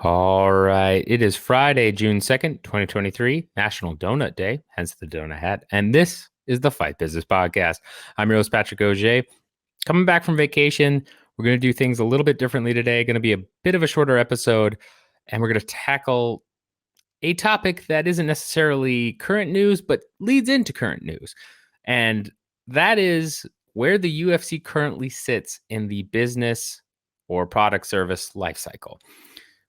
All right. It is Friday, June 2nd, 2023, National Donut Day, hence the donut hat. And this is the Fight Business Podcast. I'm your host, Patrick Auger. Coming back from vacation, we're going to do things a little bit differently today. Going to be a bit of a shorter episode, and we're going to tackle a topic that isn't necessarily current news, but leads into current news. And that is where the UFC currently sits in the business or product service lifecycle.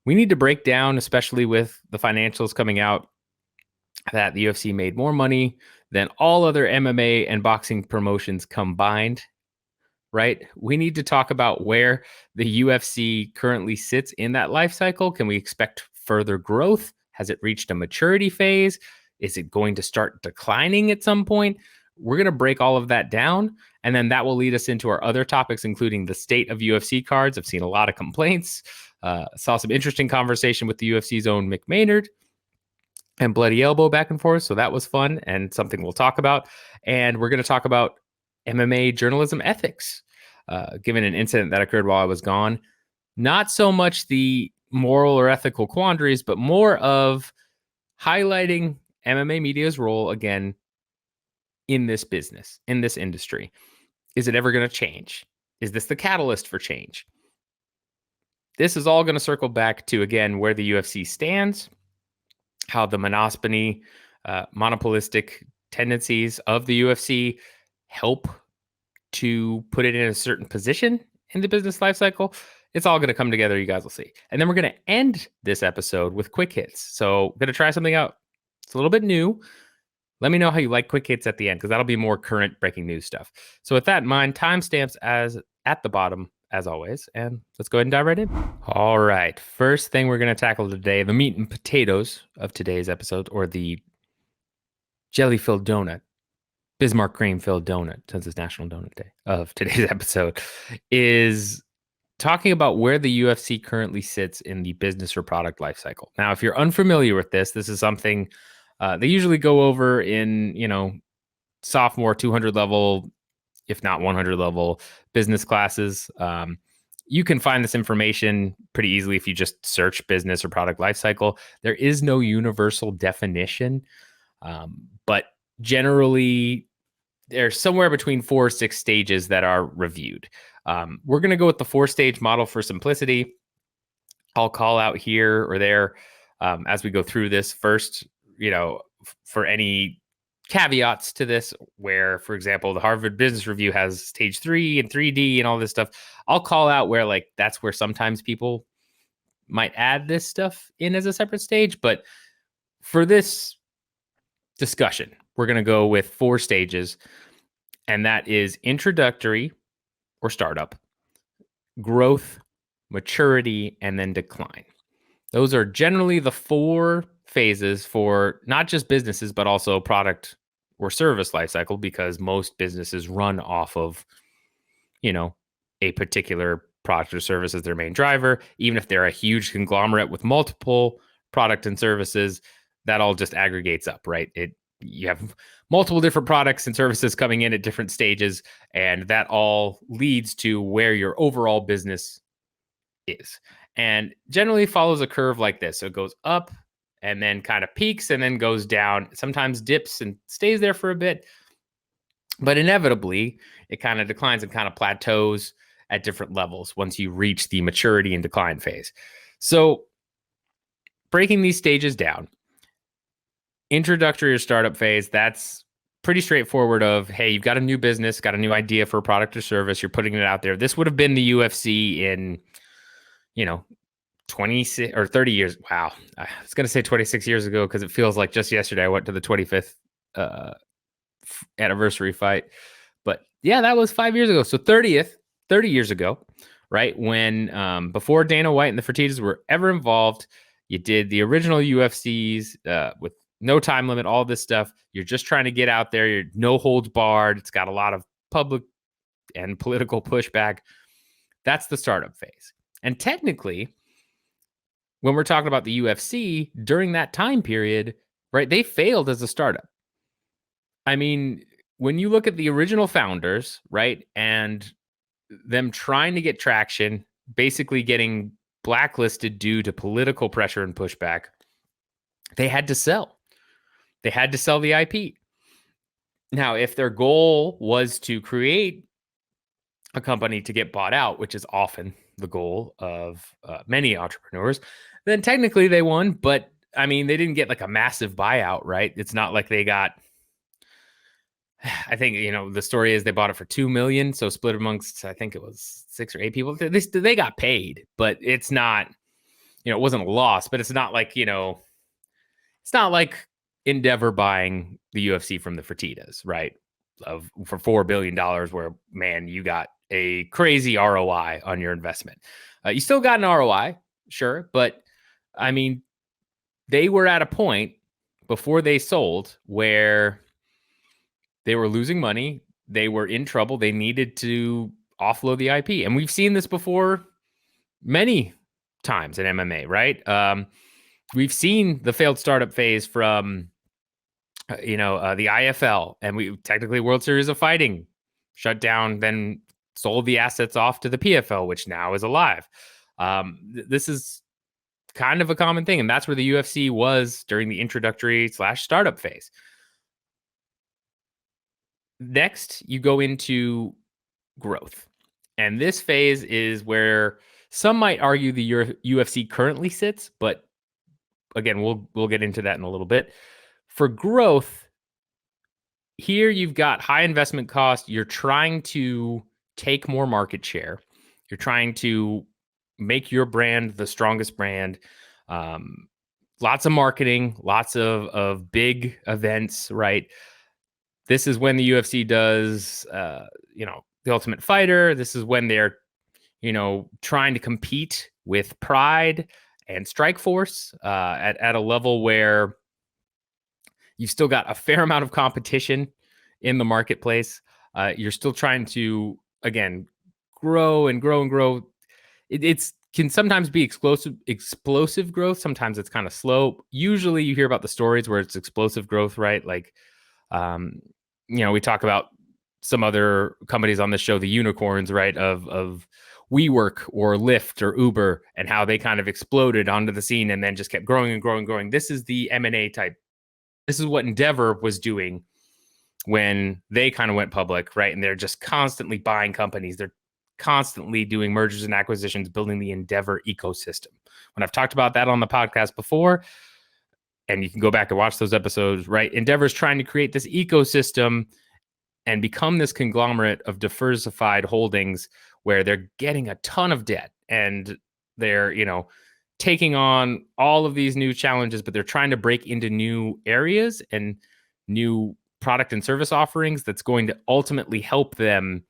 We need to break down, especially with the financials coming out, that the UFC made more money than all other MMA and boxing promotions combined, right? We need to talk about where the UFC currently sits in that life cycle. Can we expect further growth? Has it reached a maturity phase? Is it going to start declining at some point? We're going to break all of that down. And then that will lead us into our other topics, including the state of UFC cards. I've seen a lot of complaints. Saw some interesting conversation with the UFC's own Mick Maynard and Bloody Elbow back and forth. So that was fun and something we'll talk about. And we're going to talk about MMA journalism ethics, given an incident that occurred while I was gone. Not so much the moral or ethical quandaries, but more of highlighting MMA media's role again in this business, in this industry. Is it ever going to change? Is this the catalyst for change? This is all going to circle back to, again, where the UFC stands, how the monopolistic tendencies of the UFC help to put it in a certain position in the business life cycle. It's all going to come together. You guys will see. And then we're going to end this episode with quick hits. So I'm going to try something out. It's a little bit new. Let me know how you like quick hits at the end, because that'll be more current breaking news stuff. So with that in mind, timestamps as at the bottom, as always. And let's go ahead and dive right in. All right. First thing we're going to tackle today, the meat and potatoes of today's episode, or the jelly-filled donut, Bismarck cream-filled donut, since it's National Donut Day of today's episode, is talking about where the UFC currently sits in the business or product lifecycle. Now, if you're unfamiliar with this is something they usually go over in, sophomore 200 level, if not 100 level business classes. You can find this information pretty easily if you just search business or product lifecycle. There is no universal definition, but generally there's somewhere between 4 or 6 stages that are reviewed. We're going to go with the 4-stage model for simplicity. I'll call out here or there as we go through this first, for any caveats to this, where, for example, the Harvard Business Review has stage 3 and 3D and all this stuff. I'll call out where that's where sometimes people might add this stuff in as a separate stage. But for this discussion, we're going to go with 4 stages, and that is introductory or startup, growth, maturity, and then decline. Those are generally the 4 phases for not just businesses, but also product or service lifecycle, because most businesses run off of, a particular product or service as their main driver. Even if they're a huge conglomerate with multiple product and services, that all just aggregates up, right? You have multiple different products and services coming in at different stages, and that all leads to where your overall business is. And generally follows a curve like this. So it goes up and then kind of peaks and then goes down, sometimes dips and stays there for a bit. But inevitably, it kind of declines and kind of plateaus at different levels once you reach the maturity and decline phase. So breaking these stages down, introductory or startup phase, that's pretty straightforward of, hey, you've got a new business, got a new idea for a product or service, you're putting it out there. This would have been the UFC in 26 or 30 years. Wow. I was going to say 26 years ago, because it feels like just yesterday I went to the 25th anniversary fight. But yeah, that was 5 years ago. So 30 years ago, right? When before Dana White and the Fertittas were ever involved, you did the original UFCs with no time limit, all this stuff. You're just trying to get out there. You're no holds barred. It's got a lot of public and political pushback. That's the startup phase. And technically, when we're talking about the UFC during that time period, right, they failed as a startup. I mean, when you look at the original founders, right, and them trying to get traction, basically getting blacklisted due to political pressure and pushback, they had to sell. They had to sell the IP. Now, if their goal was to create a company to get bought out, which is often the goal of many entrepreneurs, then technically they won. But I mean, they didn't get like a massive buyout, right? It's not like they got. I think the story is they bought it for $2 million, so split amongst I think it was 6 or 8 people. They got paid, but it's not. It wasn't a loss, but it's not like it's not like Endeavor buying the UFC from the Fertittas, right? For $4 billion, where, man, you got a crazy ROI on your investment. You still got an ROI, sure, but I mean, they were at a point before they sold where they were losing money. They were in trouble. They needed to offload the IP. And we've seen this before many times in MMA, right? We've seen the failed startup phase from the IFL, and we technically World Series of Fighting shut down, then sold the assets off to the PFL, which now is alive. This is kind of a common thing, and that's where the UFC was during the introductory / startup phase. Next, you go into growth, and this phase is where some might argue the UFC currently sits, but again, we'll get into that in a little bit. For growth, here you've got high investment cost. You're trying to take more market share. You're trying to make your brand the strongest brand. Lots of marketing, lots of big events, right? This is when the UFC does, the Ultimate Fighter. This is when they're, trying to compete with Pride and Strikeforce at a level where you've still got a fair amount of competition in the marketplace. You're still trying to, again, grow and grow and grow. It's can sometimes be explosive growth. Sometimes it's kind of slow. Usually you hear about the stories where it's explosive growth, right? Like, we talk about some other companies on this show, the unicorns, right? Of WeWork or Lyft or Uber, and how they kind of exploded onto the scene and then just kept growing and growing and growing. This is the M&A type. This is what Endeavor was doing when they kind of went public, right? And they're just constantly buying companies. They're constantly doing mergers and acquisitions, building the Endeavor ecosystem. When I've talked about that on the podcast before, and you can go back and watch those episodes, right? Endeavor's trying to create this ecosystem and become this conglomerate of diversified holdings where they're getting a ton of debt and they're, taking on all of these new challenges, but they're trying to break into new areas and new product and service offerings that's going to ultimately help them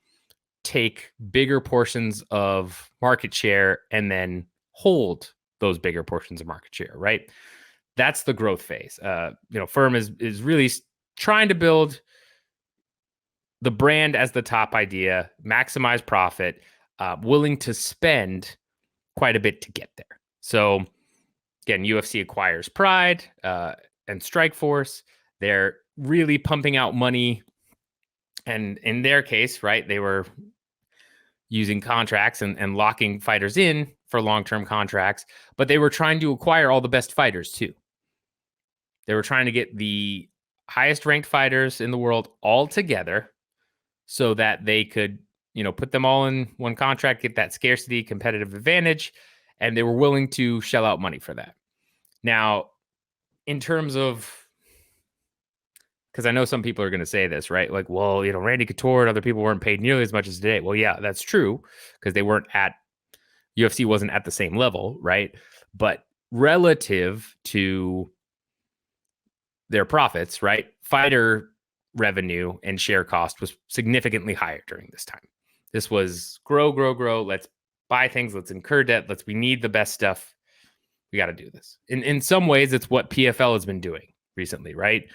take bigger portions of market share and then hold those bigger portions of market share, right? That's the growth phase. Firm is really trying to build the brand as the top idea, maximize profit, willing to spend quite a bit to get there. So again, UFC acquires Pride and Strikeforce. They're really pumping out money. And in their case, right, they were using contracts and locking fighters in for long-term contracts, but they were trying to acquire all the best fighters too. They were trying to get the highest ranked fighters in the world all together so that they could, put them all in one contract, get that scarcity competitive advantage, and they were willing to shell out money for that. Now, in terms of, because I know some people are going to say this, right? Like, well, Randy Couture and other people weren't paid nearly as much as today. Well, yeah, that's true, because UFC wasn't at the same level, right? But relative to their profits, right? Fighter revenue and share cost was significantly higher during this time. This was grow. Let's buy things. Let's incur debt. We need the best stuff. We got to do this. In some ways, it's what PFL has been doing recently, right?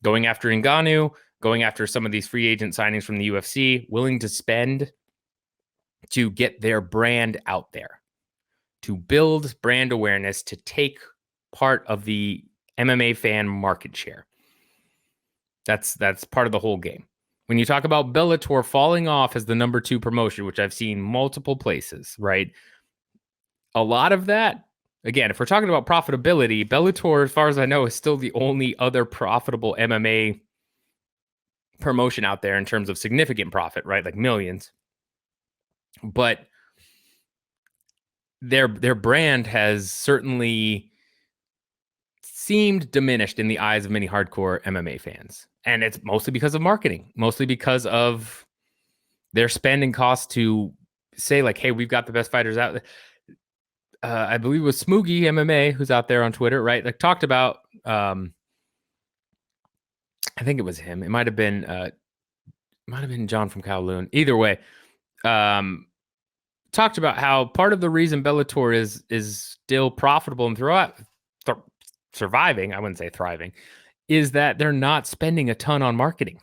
Going after Ngannou, going after some of these free agent signings from the UFC, willing to spend to get their brand out there, to build brand awareness, to take part of the MMA fan market share. That's part of the whole game. When you talk about Bellator falling off as the number 2 promotion, which I've seen multiple places, right? A lot of that, again, if we're talking about profitability, Bellator, as far as I know, is still the only other profitable MMA promotion out there in terms of significant profit, right? Like millions. But their brand has certainly seemed diminished in the eyes of many hardcore MMA fans. And it's mostly because of marketing, mostly because of their spending costs to say, like, hey, we've got the best fighters out. I believe it was Smoogie MMA, who's out there on Twitter, right? Like, talked about, I think it was him. It might have been John from Kowloon. Either way, um, talked about how part of the reason Bellator is still profitable and surviving, I wouldn't say thriving, is that they're not spending a ton on marketing.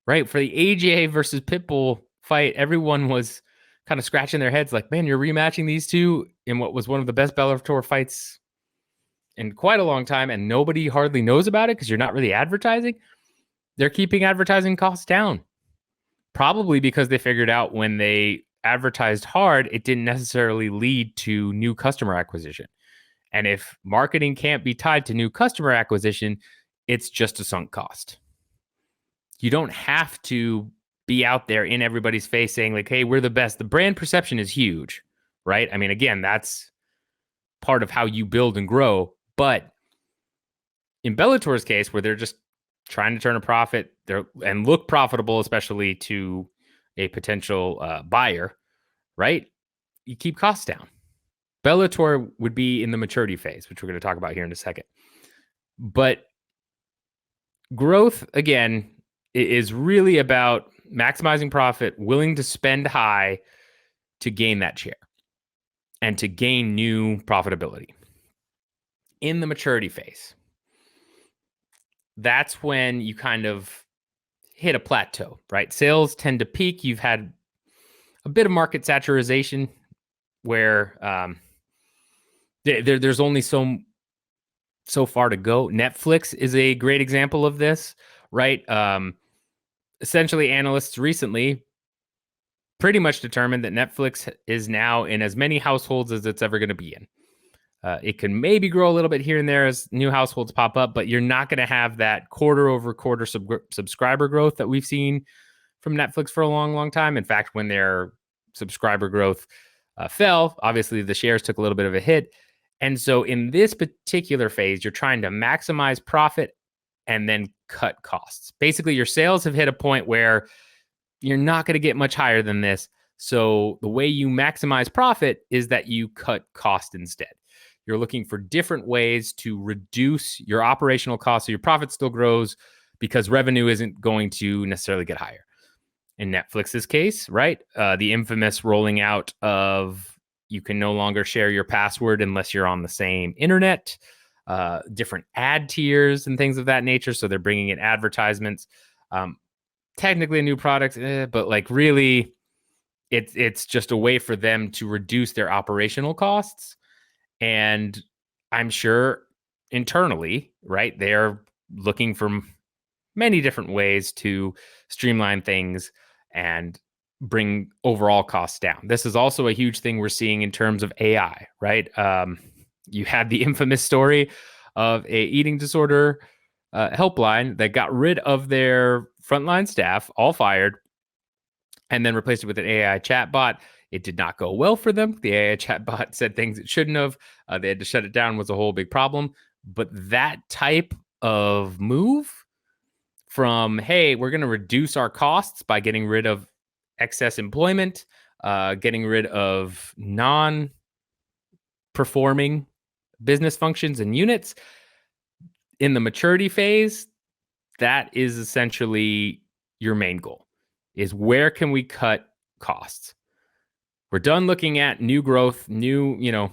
Right? For the AJ versus Pitbull fight, everyone was kind of scratching their heads like, man, you're rematching these two in what was one of the best Bellator fights in quite a long time, and nobody hardly knows about it because you're not really advertising. They're keeping advertising costs down. Probably because they figured out when they advertised hard, it didn't necessarily lead to new customer acquisition. And if marketing can't be tied to new customer acquisition, it's just a sunk cost. You don't have to be out there in everybody's face saying, like, hey, we're the best. The brand perception is huge, right? I mean, again, that's part of how you build and grow. But in Bellator's case, where they're just trying to turn a profit and look profitable, especially to a potential buyer, right? You keep costs down. Bellator would be in the maturity phase, which we're going to talk about here in a second. But growth, again, is really about maximizing profit, willing to spend high to gain that share and to gain new profitability. In the maturity phase, that's when you kind of hit a plateau, right? Sales tend to peak. You've had a bit of market saturation where there's only so far to go. Netflix is a great example of this, right? Essentially, analysts recently pretty much determined that Netflix is now in as many households as it's ever going to be in. It can maybe grow a little bit here and there as new households pop up, but you're not going to have that quarter over quarter subscriber growth that we've seen from Netflix for a long, long time. In fact, when their subscriber growth fell, obviously the shares took a little bit of a hit. And so in this particular phase, you're trying to maximize profit and then cut costs. Basically, your sales have hit a point where you're not going to get much higher than this. So the way you maximize profit is that you cut cost instead. You're looking for different ways to reduce your operational costs so your profit still grows because revenue isn't going to necessarily get higher. In Netflix's case, right? The infamous rolling out of you can no longer share your password unless you're on the same internet, different ad tiers and things of that nature. So they're bringing in advertisements. Technically a new product, but like really, it's just a way for them to reduce their operational costs. And I'm sure internally, right, they're looking for many different ways to streamline things and bring overall costs down. This is also a huge thing we're seeing in terms of AI, right? You had the infamous story of a eating disorder helpline that got rid of their frontline staff, all fired, and then replaced it with an AI chatbot. It did not go well for them. The AI chatbot said things it shouldn't have. They had to shut it down. Was a whole big problem. But that type of move from, hey, we're going to reduce our costs by getting rid of excess employment, getting rid of non-performing business functions and units in the maturity phase, that is essentially your main goal, is where can we cut costs? We're done looking at new growth, you're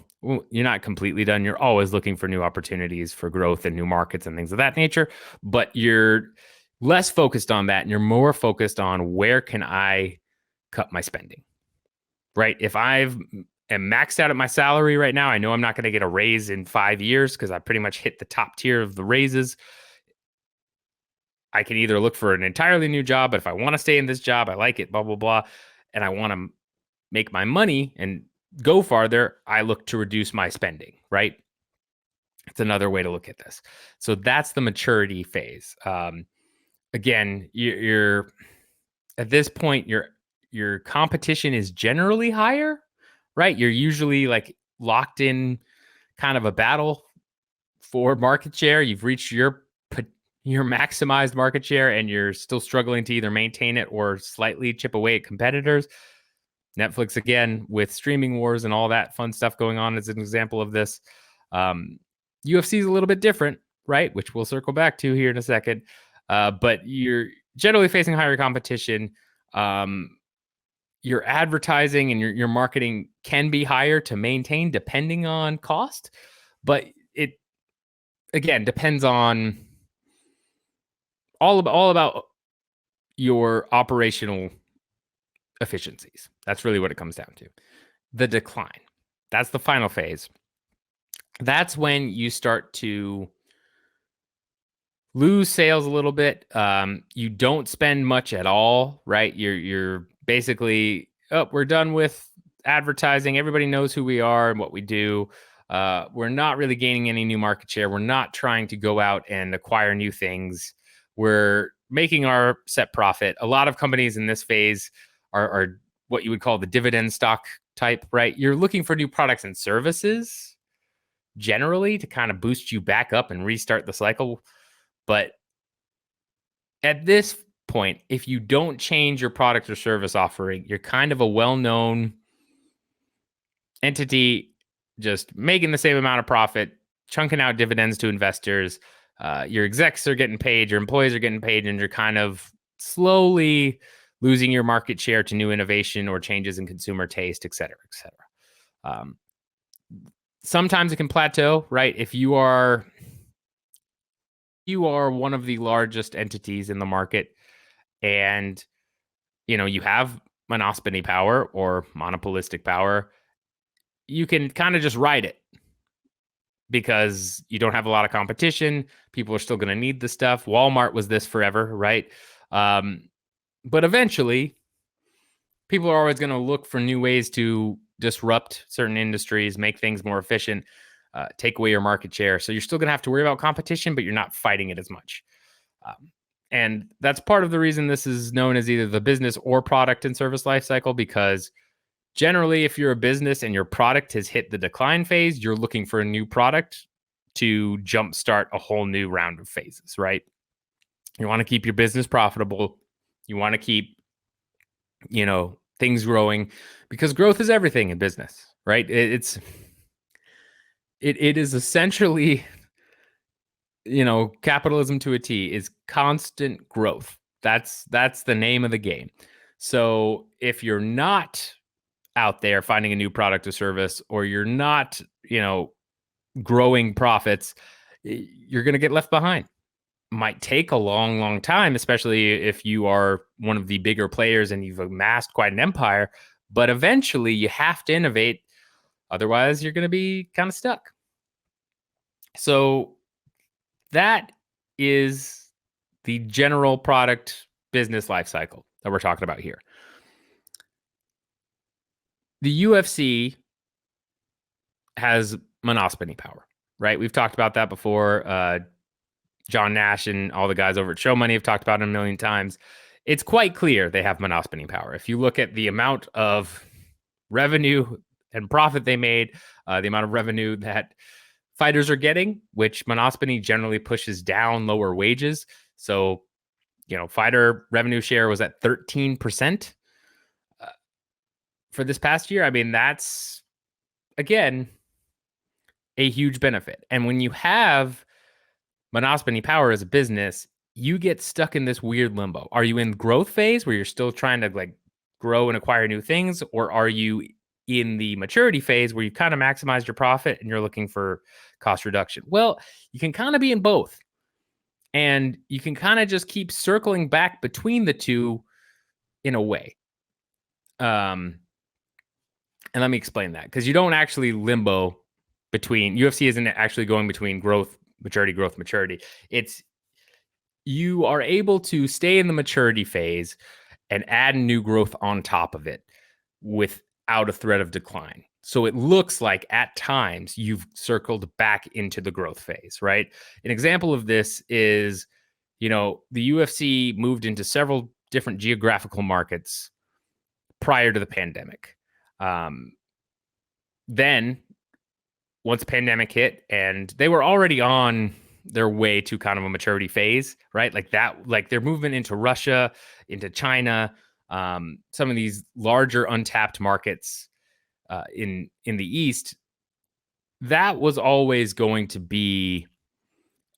not completely done. You're always looking for new opportunities for growth and new markets and things of that nature, but you're less focused on that and you're more focused on where can I cut my spending, right? If am maxed out at my salary right now, I know I'm not going to get a raise in 5 years because I pretty much hit the top tier of the raises. I can either look for an entirely new job, but if I want to stay in this job, I like it, blah, blah, blah, and I want to make my money and go farther, I look to reduce my spending, right? It's another way to look at this. So that's the maturity phase. Again, you're at this point, your competition is generally higher, right? You're usually like locked in kind of a battle for market share. You've reached your maximized market share, and you're still struggling to either maintain it or slightly chip away at competitors. Netflix, again, with streaming wars and all that fun stuff going on, is an example of this. UFC is a little bit different, right? Which we'll circle back to here in a second. But you're generally facing higher competition. Your advertising and your marketing can be higher to maintain depending on cost, but it again depends on all about your operational efficiencies. That's really what it comes down to. The decline. That's the final phase. That's when you start to lose sales a little bit. You don't spend much at all, right? You're basically, oh, we're done with advertising. Everybody knows who we are and what we do. We're not really gaining any new market share. We're not trying to go out and acquire new things. We're making our set profit. A lot of companies in this phase are what you would call the dividend stock type, right? You're looking for new products and services generally to kind of boost you back up and restart the cycle. But at this point, if you don't change your product or service offering, you're kind of a well-known entity just making the same amount of profit, chunking out dividends to investors. Your execs are getting paid, your employees are getting paid, and you're kind of slowly losing your market share to new innovation or changes in consumer taste, et cetera, et cetera. Sometimes it can plateau, right? If you are one of the largest entities in the market and you have monopoly power or monopolistic power, you can kind of just ride it because you don't have a lot of competition. People are still going to need the stuff. Walmart was this forever, right? But eventually people are always going to look for new ways to disrupt certain industries, make things more efficient, take away your market share. So you're still going to have to worry about competition, but you're not fighting it as much. And that's part of the reason this is known as either the business or product and service life cycle, because generally, if you're a business and your product has hit the decline phase, you're looking for a new product to jumpstart a whole new round of phases, right? You want to keep your business profitable. You want to keep, things growing, because growth is everything in business, right? It is essentially, capitalism to a T is constant growth. That's the name of the game. So if you're not out there finding a new product or service, or you're not, growing profits, you're going to get left behind. Might take a long, long time, especially if you are one of the bigger players and you've amassed quite an empire. But eventually you have to innovate. Otherwise, you're going to be kind of stuck. So that is the general product business life cycle that we're talking about here. The UFC has monopoly power, right? We've talked about that before. John Nash and all the guys over at Show Money have talked about it a million times. It's quite clear they have monopoly power. If you look at the amount of revenue and profit they made, the amount of revenue that fighters are getting, which monopoly generally pushes down lower wages. So, fighter revenue share was at 13% for this past year. I mean, that's, again, a huge benefit. And when you have monopoly power as a business, you get stuck in this weird limbo. Are you in growth phase where you're still trying to grow and acquire new things? Or are you in the maturity phase where you've kind of maximized your profit and you're looking for cost reduction? Well, you can kind of be in both. And you can kind of just keep circling back between the two in a way. And let me explain that, because you don't actually limbo between, UFC isn't actually going between growth, maturity. It's, you are able to stay in the maturity phase and add new growth on top of it without a threat of decline. So it looks like at times you've circled back into the growth phase, right? An example of this is, the UFC moved into several different geographical markets prior to the pandemic. Then once the pandemic hit, and they were already on their way to kind of a maturity phase, right? Like their movement into Russia, into China, some of these larger untapped markets in the East, that was always going to be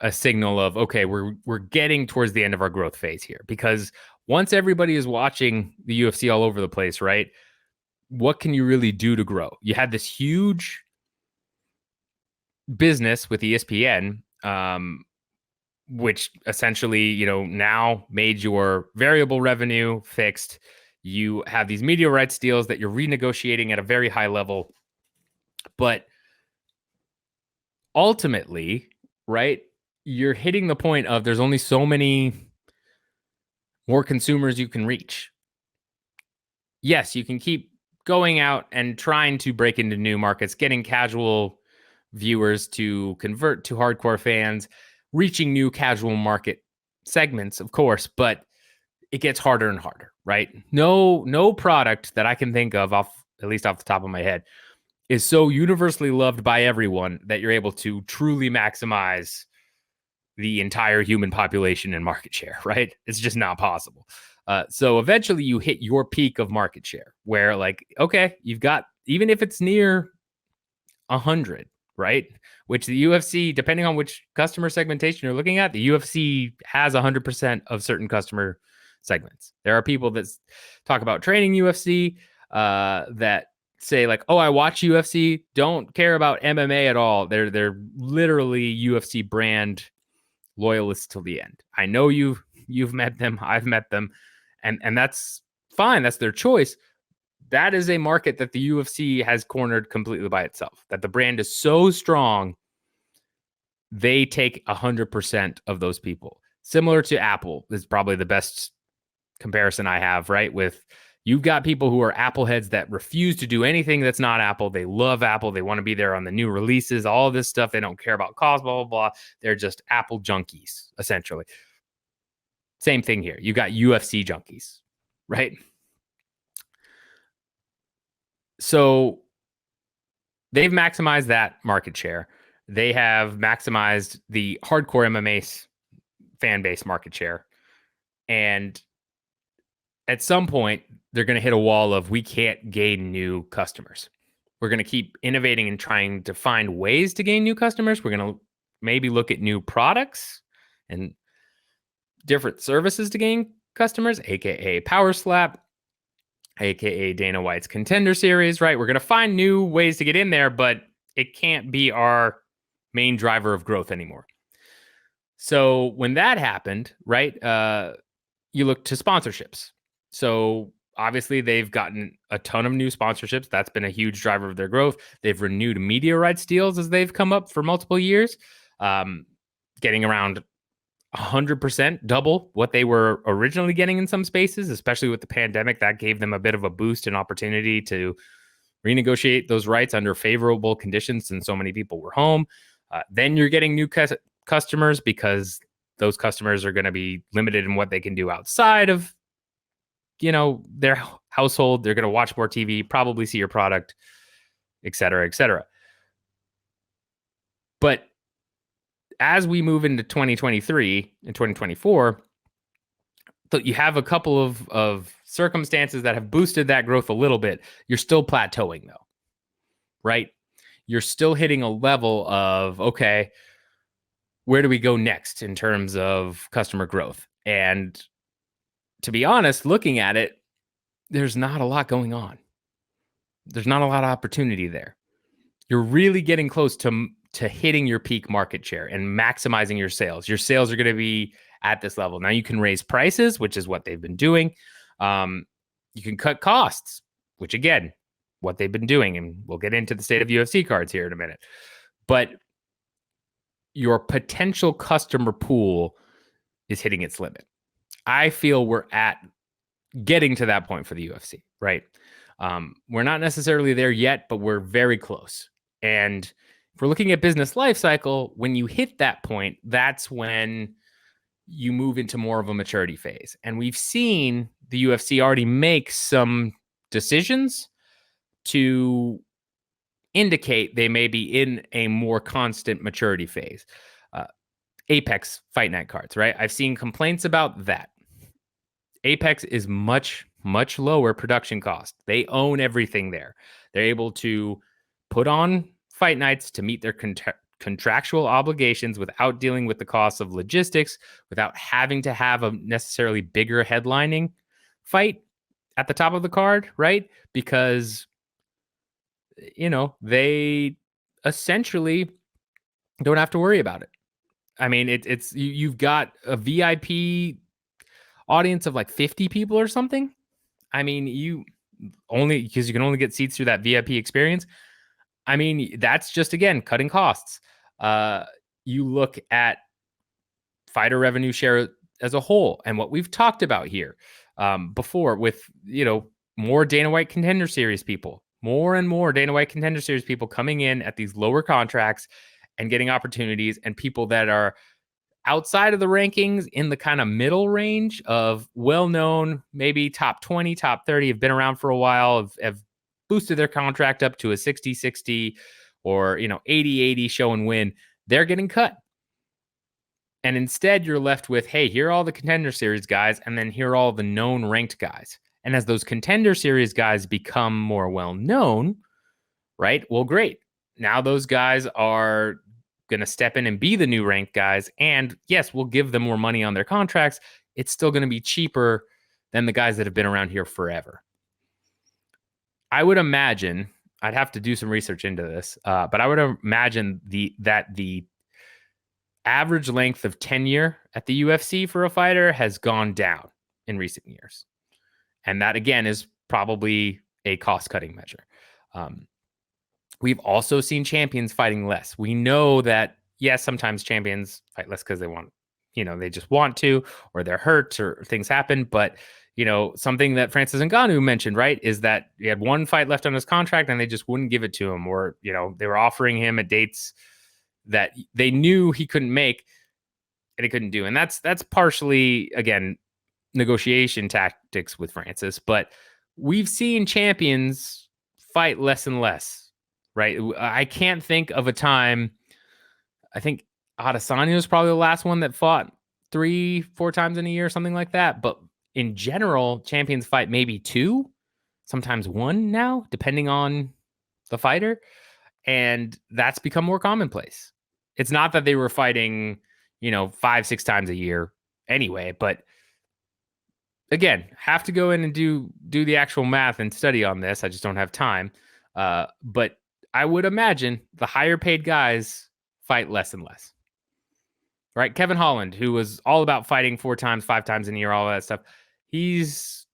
a signal of, okay, we're getting towards the end of our growth phase here, because once everybody is watching the UFC all over the place, right? What can you really do to grow? You had this huge business with ESPN, which essentially, now made your variable revenue fixed. You have these media rights deals that you're renegotiating at a very high level. But ultimately, right, you're hitting the point of there's only so many more consumers you can reach. Yes, you can keep going out and trying to break into new markets, getting casual viewers to convert to hardcore fans, reaching new casual market segments, of course, but it gets harder and harder, right? No product that I can think of, at least off the top of my head, is so universally loved by everyone that you're able to truly maximize the entire human population and market share, right? It's just not possible. So eventually you hit your peak of market share where, like, okay, you've got, even if it's near 100, right? Which the UFC, depending on which customer segmentation you're looking at, the UFC has 100% of certain customer segments. There are people that talk about training UFC that say like, oh, I watch UFC, don't care about MMA at all. They're literally UFC brand loyalists till the end. I know you've met them, I've met them, and that's fine. That's their choice. That is a market that the UFC has cornered completely by itself. That the brand is so strong, they take 100% of those people. Similar to Apple is probably the best comparison I have, right? With, you've got people who are Apple heads that refuse to do anything that's not Apple. They love Apple. They want to be there on the new releases, all this stuff. They don't care about cost, blah, blah, blah. They're just Apple junkies, essentially. Same thing here. You got UFC junkies, right? So they've maximized that market share. They have maximized the hardcore MMA fan base market share. And at some point, they're going to hit a wall of, we can't gain new customers. We're going to keep innovating and trying to find ways to gain new customers. We're going to maybe look at new products and different services to gain customers, aka Power Slap, aka Dana White's Contender series, right? We're going to find new ways to get in there, but it can't be our main driver of growth anymore. So when that happened, right, you look to sponsorships. So obviously they've gotten a ton of new sponsorships. That's been a huge driver of their growth. They've renewed media rights deals as they've come up for multiple years, getting around 100% double what they were originally getting in some spaces, especially with the pandemic. That gave them a bit of a boost and opportunity to renegotiate those rights under favorable conditions since so many people were home. Then you're getting new customers because those customers are going to be limited in what they can do outside of, their household. They're going to watch more TV, probably see your product, et cetera, et cetera. But as we move into 2023 and 2024, you have a couple of circumstances that have boosted that growth a little bit. You're still plateauing though, right? You're still hitting a level of, okay, where do we go next in terms of customer growth? And to be honest, looking at it, there's not a lot going on. There's not a lot of opportunity there. You're really getting close to hitting your peak market share and maximizing your sales. Your sales are going to be at this level. Now you can raise prices, which is what they've been doing. You can cut costs, which again, what they've been doing. And we'll get into the state of UFC cards here in a minute. But your potential customer pool is hitting its limit. I feel we're at getting to that point for the UFC, right? We're not necessarily there yet, but we're very close. And if we're looking at business life cycle, when you hit that point, that's when you move into more of a maturity phase. And we've seen the UFC already make some decisions to indicate they may be in a more constant maturity phase. Uh, Apex Fight Night cards, right? I've seen complaints about that. Apex is much, much lower production cost. They own everything there. They're able to put on fight nights to meet their contractual obligations without dealing with the cost of logistics, without having to have a necessarily bigger headlining fight at the top of the card, right? Because, they essentially don't have to worry about it. I mean, you've got a VIP audience of like 50 people or something. I mean, because you can only get seats through that VIP experience. I mean, that's just, again, cutting costs. You look at fighter revenue share as a whole and what we've talked about here before with, more Dana White Contender Series people, more and more Dana White Contender Series people coming in at these lower contracts and getting opportunities, and people that are outside of the rankings in the kind of middle range of well-known, maybe top 20, top 30, have been around for a while, have boosted their contract up to a 60-60 or, 80-80 show and win. They're getting cut. And instead you're left with, hey, here are all the Contender Series guys, and then here are all the known ranked guys. And as those Contender Series guys become more well-known, right? Well, great. Now those guys are going to step in and be the new ranked guys. And yes, we'll give them more money on their contracts. It's still going to be cheaper than the guys that have been around here forever. I would imagine, I'd have to do some research into this, but I would imagine that the average length of tenure at the UFC for a fighter has gone down in recent years. And that, again, is probably a cost-cutting measure. We've also seen champions fighting less. We know that, yes, sometimes champions fight less because they want, they just want to, or they're hurt, or things happen. But, something that Francis Ngannou mentioned, right, is that he had one fight left on his contract and they just wouldn't give it to him, or, they were offering him at dates that they knew he couldn't make and he couldn't do. And that's partially, again, negotiation tactics with Francis. But we've seen champions fight less and less. Right. I can't think of a time. I think Adesanya was probably the last one that fought 3-4 times in a year, something like that. But in general, champions fight maybe 2, sometimes 1 now, depending on the fighter. And that's become more commonplace. It's not that they were fighting, 5-6 times a year anyway, but again, have to go in and do the actual math and study on this. I just don't have time. But I would imagine the higher paid guys fight less and less. Right? Kevin Holland, who was all about fighting 4 times, 5 times in a year, all that stuff, he's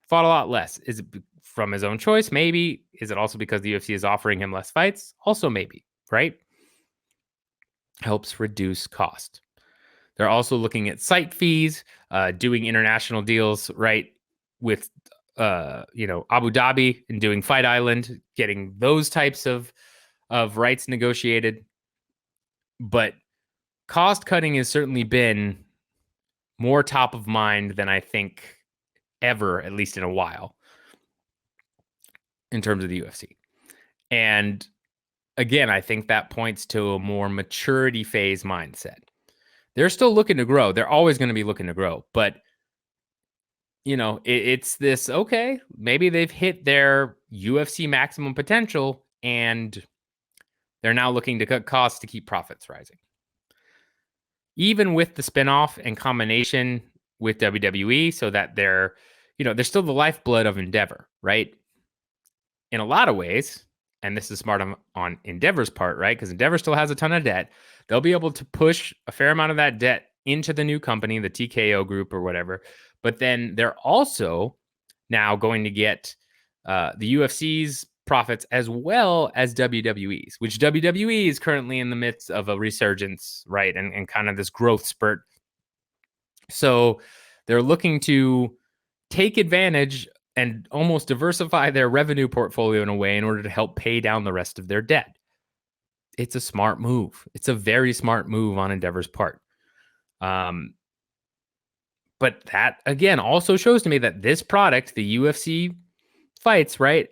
fought a lot less. Is it from his own choice? Maybe. Is it also because the UFC is offering him less fights? Also maybe, right? Helps reduce cost. They're also looking at site fees, doing international deals, right, with Abu Dhabi, and doing Fight Island, getting those types of rights negotiated. But cost cutting has certainly been more top of mind than I think ever, at least in a while, in terms of the UFC. And again, I think that points to a more maturity phase mindset. They're still looking to grow. They're always going to be looking to grow. But, it's this, okay, maybe they've hit their UFC maximum potential and they're now looking to cut costs to keep profits rising. Even with the spinoff and combination with WWE, so that they're still the lifeblood of Endeavor, right? In a lot of ways, and this is smart on Endeavor's part, right? Because Endeavor still has a ton of debt. They'll be able to push a fair amount of that debt into the new company, the TKO group or whatever. But then they're also now going to get the UFC's profits as well as WWE's, which WWE is currently in the midst of a resurgence, right? And kind of this growth spurt. So they're looking to take advantage and almost diversify their revenue portfolio in a way in order to help pay down the rest of their debt. It's a smart move. It's a very smart move on Endeavor's part. But that, again, also shows to me that this product, the UFC fights, right,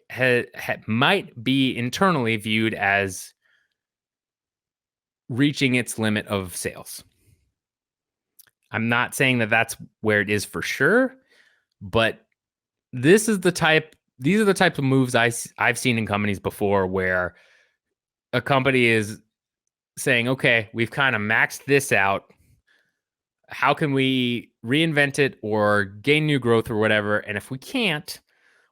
might be internally viewed as reaching its limit of sales. I'm not saying that that's where it is for sure, but these are the type of moves I've seen in companies before where a company is saying, okay, we've kind of maxed this out. How can we reinvent it or gain new growth or whatever? And if we can't,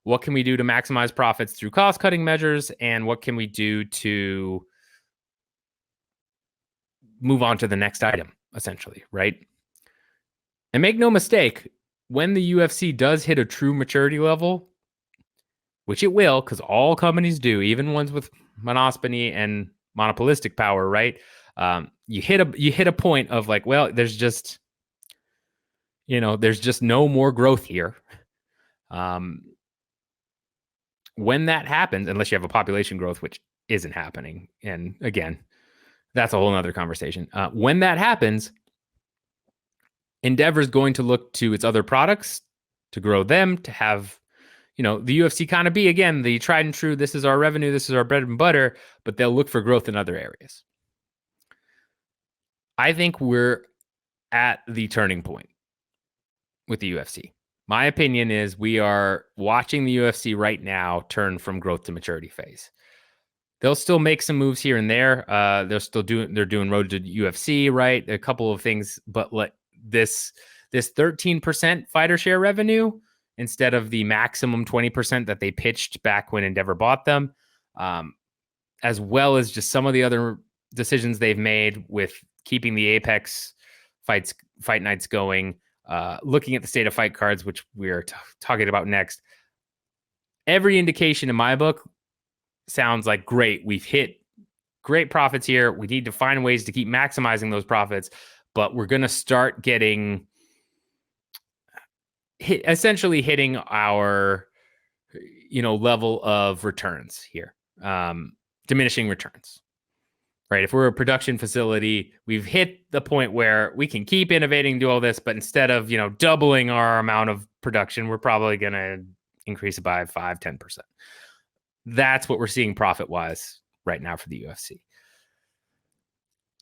what can we do to maximize profits through cost cutting measures? And what can we do to move on to the next item, essentially, right? And make no mistake, when the UFC does hit a true maturity level, which it will, because all companies do, even ones with monopoly and monopolistic power, right? You hit a point of like, well, there's just no more growth here. When that happens, unless you have a population growth, which isn't happening, and again, that's a whole other conversation. When that happens, Endeavor is going to look to its other products to grow them, to have, the UFC kind of be, again, the tried and true, this is our revenue, this is our bread and butter, but they'll look for growth in other areas. I think we're at the turning point with the UFC. My opinion is we are watching the UFC right now turn from growth to maturity phase. They'll still make some moves here and there. They're doing road to UFC, right? A couple of things, but this 13% fighter share revenue instead of the maximum 20% that they pitched back when Endeavor bought them, as well as just some of the other decisions they've made with keeping the Apex fight nights going, looking at the state of fight cards, which we're talking about next. Every indication in my book sounds like great. We've hit great profits here. We need to find ways to keep maximizing those profits, but we're going to start getting essentially hitting our level of returns here, diminishing returns, right? If we're a production facility, we've hit the point where we can keep innovating, do all this, but instead of doubling our amount of production, we're probably going to increase it by 5-10%. That's what we're seeing profit wise right now for the UFC.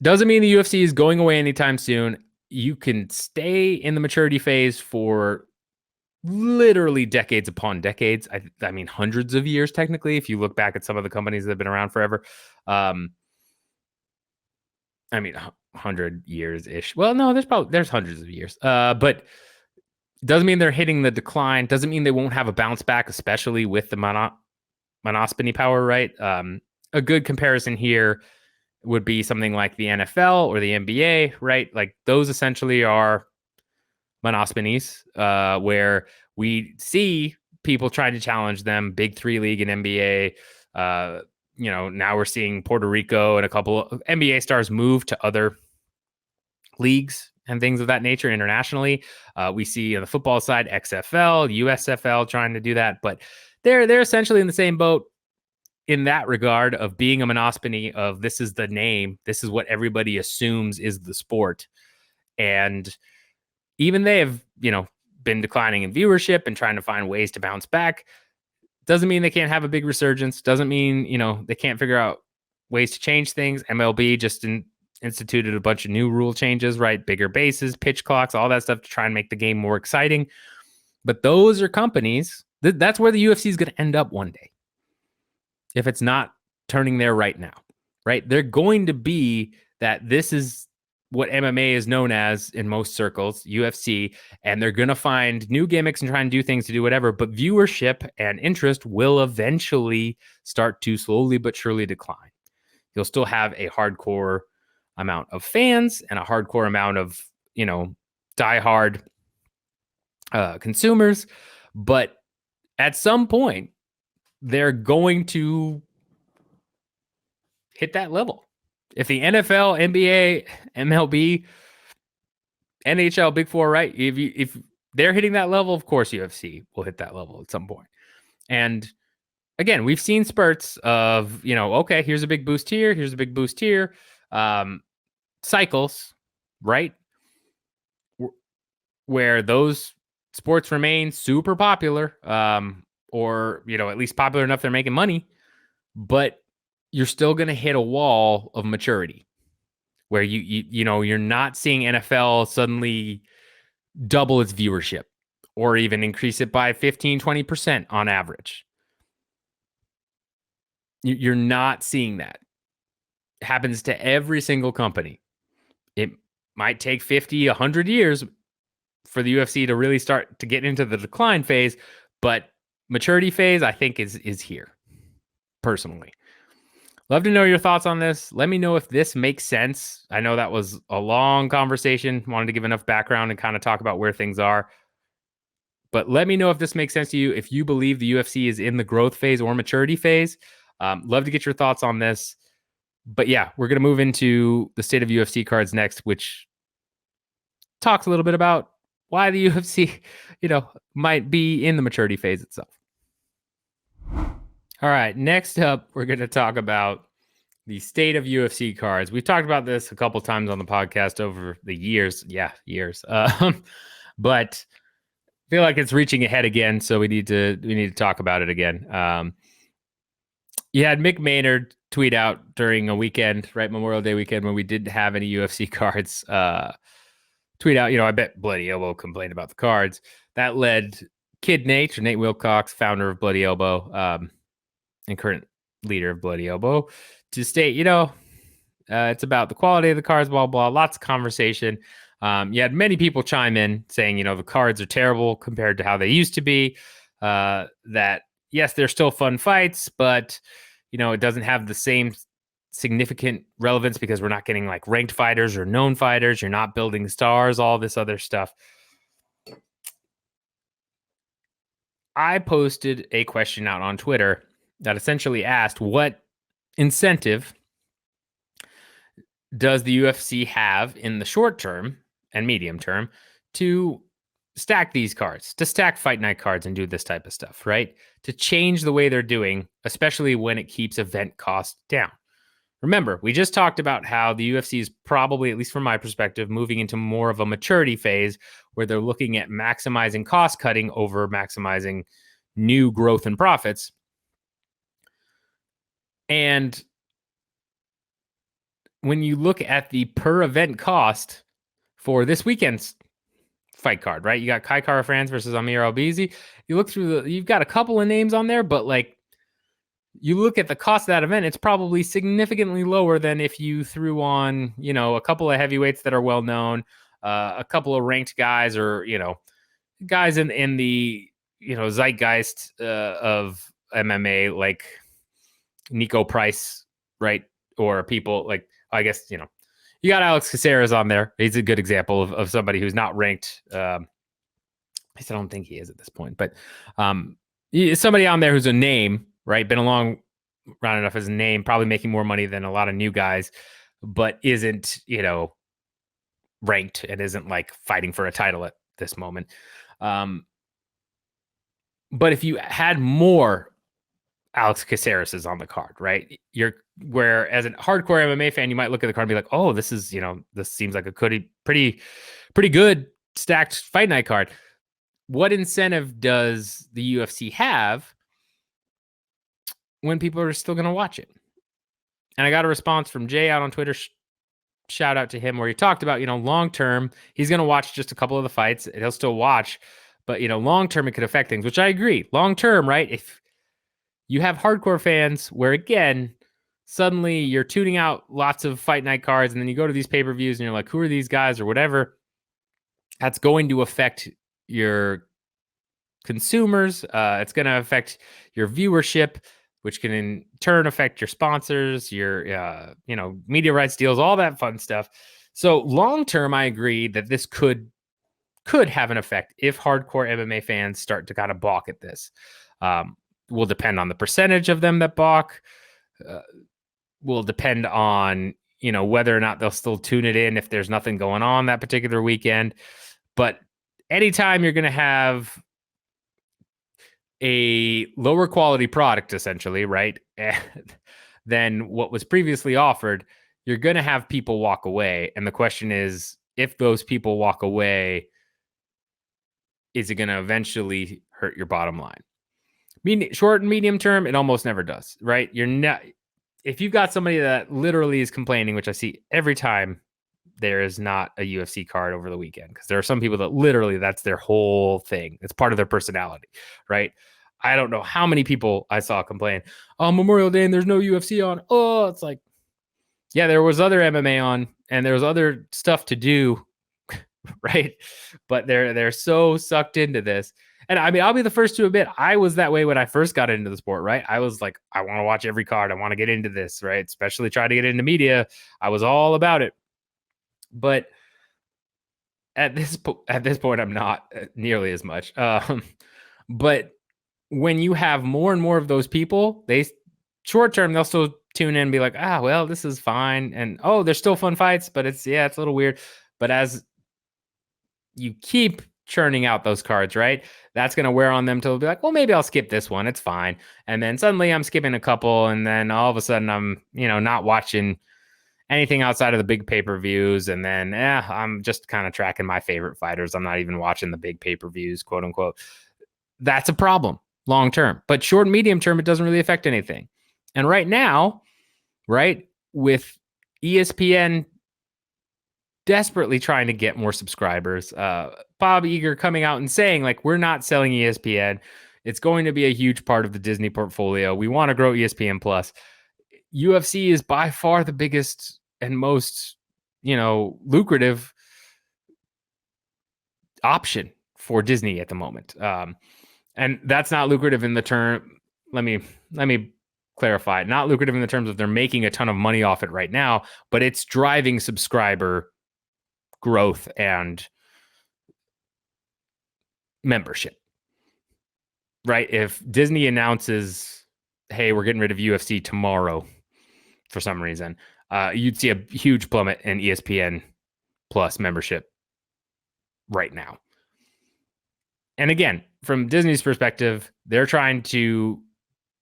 Doesn't mean the UFC is going away anytime soon. You can stay in the maturity phase for literally decades upon decades. I mean, hundreds of years, technically, if you look back at some of the companies that have been around forever. I mean, 100 years-ish. Well, no, there's hundreds of years. But doesn't mean they're hitting the decline. Doesn't mean they won't have a bounce back, especially with the monopoly power, right? A good comparison here would be something like the NFL or the NBA, right? Like those essentially are monopolies, where we see people trying to challenge them. Big Three League and NBA. Now we're seeing Puerto Rico and a couple of NBA stars move to other leagues and things of that nature internationally. We see on the football side, XFL, USFL trying to do that, but they're essentially in the same boat in that regard of being a monopoly of this is the name, this is what everybody assumes is the sport. And even they have, been declining in viewership and trying to find ways to bounce back. Doesn't mean they can't have a big resurgence. Doesn't mean, they can't figure out ways to change things. MLB just instituted a bunch of new rule changes, right? Bigger bases, pitch clocks, all that stuff to try and make the game more exciting. But those are companies, that's where the UFC is going to end up one day, if it's not turning there right now, right? They're going to be that this is what MMA is known as in most circles, UFC, and they're going to find new gimmicks and try and do things to do whatever, but viewership and interest will eventually start to slowly but surely decline. You'll still have a hardcore amount of fans and a hardcore amount of, diehard consumers, but at some point, they're going to hit that level. If the NFL, NBA, MLB, NHL, Big Four, right? If they're hitting that level, of course UFC will hit that level at some point. And again, we've seen spurts of, okay, here's a big boost here, here's a big boost here. Cycles, right? Where those sports remain super popular, or, at least popular enough they're making money, but you're still going to hit a wall of maturity where you're not seeing NFL suddenly double its viewership or even increase it by 15-20% on average. You're not seeing that. It happens to every single company. It might take 50, 100 years for the UFC to really start to get into the decline phase, but maturity phase, I think, is here, personally. Love to know your thoughts on this. Let me know if this makes sense. I know that was a long conversation. Wanted to give enough background and kind of talk about where things are. But let me know if this makes sense to you, if you believe the UFC is in the growth phase or maturity phase. Love to get your thoughts on this. But yeah, we're going to move into the state of UFC cards next, which talks a little bit about why the UFC, might be in the maturity phase itself. All right, next up, we're going to talk about the state of UFC cards. We've talked about this a couple times on the podcast over the years. Yeah, years. But I feel like it's reaching ahead again, so we need to talk about it again. You had Mick Maynard tweet out during a weekend, right, Memorial Day weekend, when we didn't have any UFC cards. Tweet out, I bet Bloody Elbow complained about the cards. That led Kid Nate, or Nate Wilcox, founder of Bloody Elbow, and current leader of Bloody Elbow, to state, it's about the quality of the cards, blah, blah, lots of conversation. You had many people chime in saying, the cards are terrible compared to how they used to be. That, yes, they're still fun fights, but, it doesn't have the same significant relevance because we're not getting like ranked fighters or known fighters. You're not building stars, all this other stuff. I posted a question out on Twitter that essentially asked, what incentive does the UFC have in the short term and medium term to stack these cards, to stack fight night cards and do this type of stuff, right? To change the way they're doing, especially when it keeps event costs down. Remember, we just talked about how the UFC is probably, at least from my perspective, moving into more of a maturity phase where they're looking at maximizing cost cutting over maximizing new growth and profits. And when you look at the per event cost for this weekend's fight card, right? You got Kai Kara France versus Amir Albizi. You look through you've got a couple of names on there, but like, you look at the cost of that event, it's probably significantly lower than if you threw on, a couple of heavyweights that are well known, a couple of ranked guys, or, guys in the, zeitgeist of MMA, like Nico Price, right? Or people like, I guess, you got Alex Caceres on there. He's a good example of somebody who's not ranked. I don't think he is at this point, but somebody on there who's a name, right? Been along around enough as a name, probably making more money than a lot of new guys, but isn't, ranked and isn't like fighting for a title at this moment. But if you had more Alex Caceres is on the card, right? Where as a hardcore MMA fan, you might look at the card and be like, oh, this is, this seems like a pretty good stacked fight night card. What incentive does the UFC have when people are still going to watch it? And I got a response from Jay out on Twitter. Shout out to him, where he talked about, long term, he's going to watch just a couple of the fights. He'll still watch, but, long term, it could affect things, which I agree. Long term, right? If you have hardcore fans where, again, suddenly you're tuning out lots of fight night cards, and then you go to these pay-per-views and you're like, who are these guys or whatever, that's going to affect your consumers. It's going to affect your viewership, which can in turn affect your sponsors, your media rights deals, all that fun stuff. So long term, I agree that this could have an effect if hardcore MMA fans start to kind of balk at this. Will depend on the percentage of them that balk. Will depend on whether or not they'll still tune it in if there's nothing going on that particular weekend. But anytime you're going to have a lower quality product, essentially, right, than what was previously offered, you're going to have people walk away. And the question is, if those people walk away, is it going to eventually hurt your bottom line? Short and medium term, it almost never does, right? You're not, if you've got somebody that literally is complaining, which I see every time there is not a UFC card over the weekend, because there are some people that literally that's their whole thing. It's part of their personality, right? I don't know how many people I saw complain, oh, Memorial Day and there's no UFC on. Oh, it's like, yeah, there was other MMA on and there was other stuff to do, right? But they're so sucked into this. And I mean, I'll be the first to admit I was that way when I first got into the sport, right? I was like, I want to watch every card. I want to get into this, right? Especially try to get into media. I was all about it. But at this point, I'm not nearly as much. But when you have more and more of those people, they short term they'll still tune in and be like, well, this is fine, and oh, there's still fun fights, but it's a little weird. But as you keep churning out those cards, right, that's going to wear on them till they'll be like, well, maybe I'll skip this one, it's fine. And then suddenly I'm skipping a couple, and then all of a sudden I'm not watching anything outside of the big pay-per-views, and then I'm just kind of tracking my favorite fighters. I'm not even watching the big pay-per-views, quote unquote. That's a problem long term. But short and medium term, it doesn't really affect anything. And right now, right, with ESPN desperately trying to get more subscribers, Bob Iger coming out and saying, like, we're not selling ESPN. It's going to be a huge part of the Disney portfolio. We want to grow ESPN Plus. UFC is by far the biggest and most, lucrative option for Disney at the moment. And that's not lucrative in the term. Let me clarify. Not lucrative in the terms of they're making a ton of money off it right now, but it's driving subscriber growth and membership. Right? If Disney announces, hey, we're getting rid of UFC tomorrow for some reason, you'd see a huge plummet in ESPN Plus membership right now. And again, from Disney's perspective, they're trying to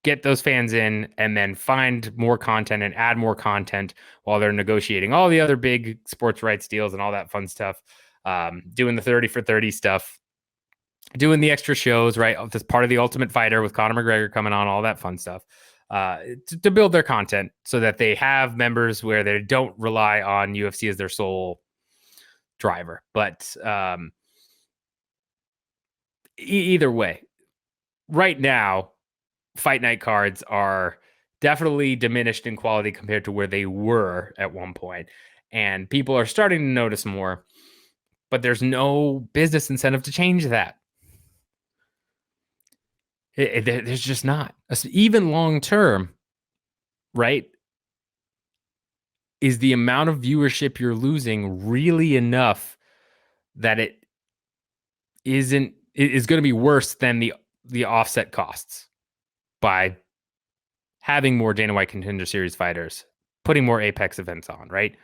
get those fans in and then find more content and add more content while they're negotiating all the other big sports rights deals and all that fun stuff, doing the 30 for 30 stuff, doing the extra shows, right? This part of the Ultimate Fighter with Conor McGregor coming on, all that fun stuff, to build their content so that they have members where they don't rely on UFC as their sole driver. But either way, right now, fight night cards are definitely diminished in quality compared to where they were at one point. And people are starting to notice more, but there's no business incentive to change that. There's just not. Even long term, right? Is the amount of viewership you're losing really enough that it is going to be worse than the offset costs by having more Dana White Contender Series fighters, putting more Apex events on, right?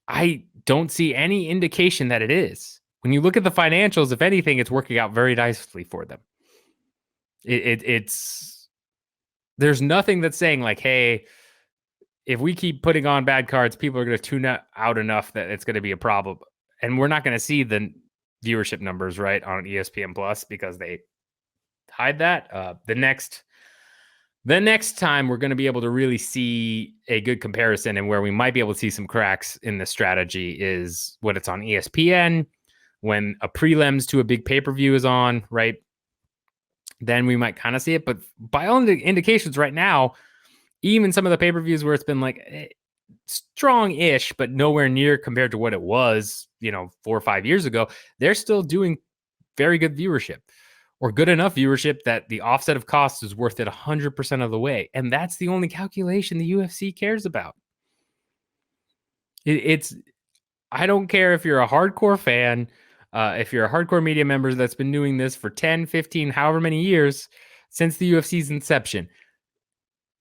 I don't see any indication that it is. When you look at the financials, if anything, it's working out very nicely for them. It's there's nothing that's saying like, hey, if we keep putting on bad cards, people are going to tune out enough that it's going to be a problem. And we're not going to see the viewership numbers, right, on ESPN Plus because they hide that. The next time we're going to be able to really see a good comparison and where we might be able to see some cracks in the strategy is when it's on ESPN, when a prelims to a big pay-per-view is on, right? Then we might kind of see it. But by all the indications right now, even some of the pay-per-views where it's been like strong-ish, but nowhere near compared to what it was, 4 or 5 years ago, they're still doing very good viewership. Or good enough viewership that the offset of costs is worth it 100% of the way. And that's the only calculation the UFC cares about. I don't care if you're a hardcore fan, if you're a hardcore media member that's been doing this for 10, 15, however many years since the UFC's inception.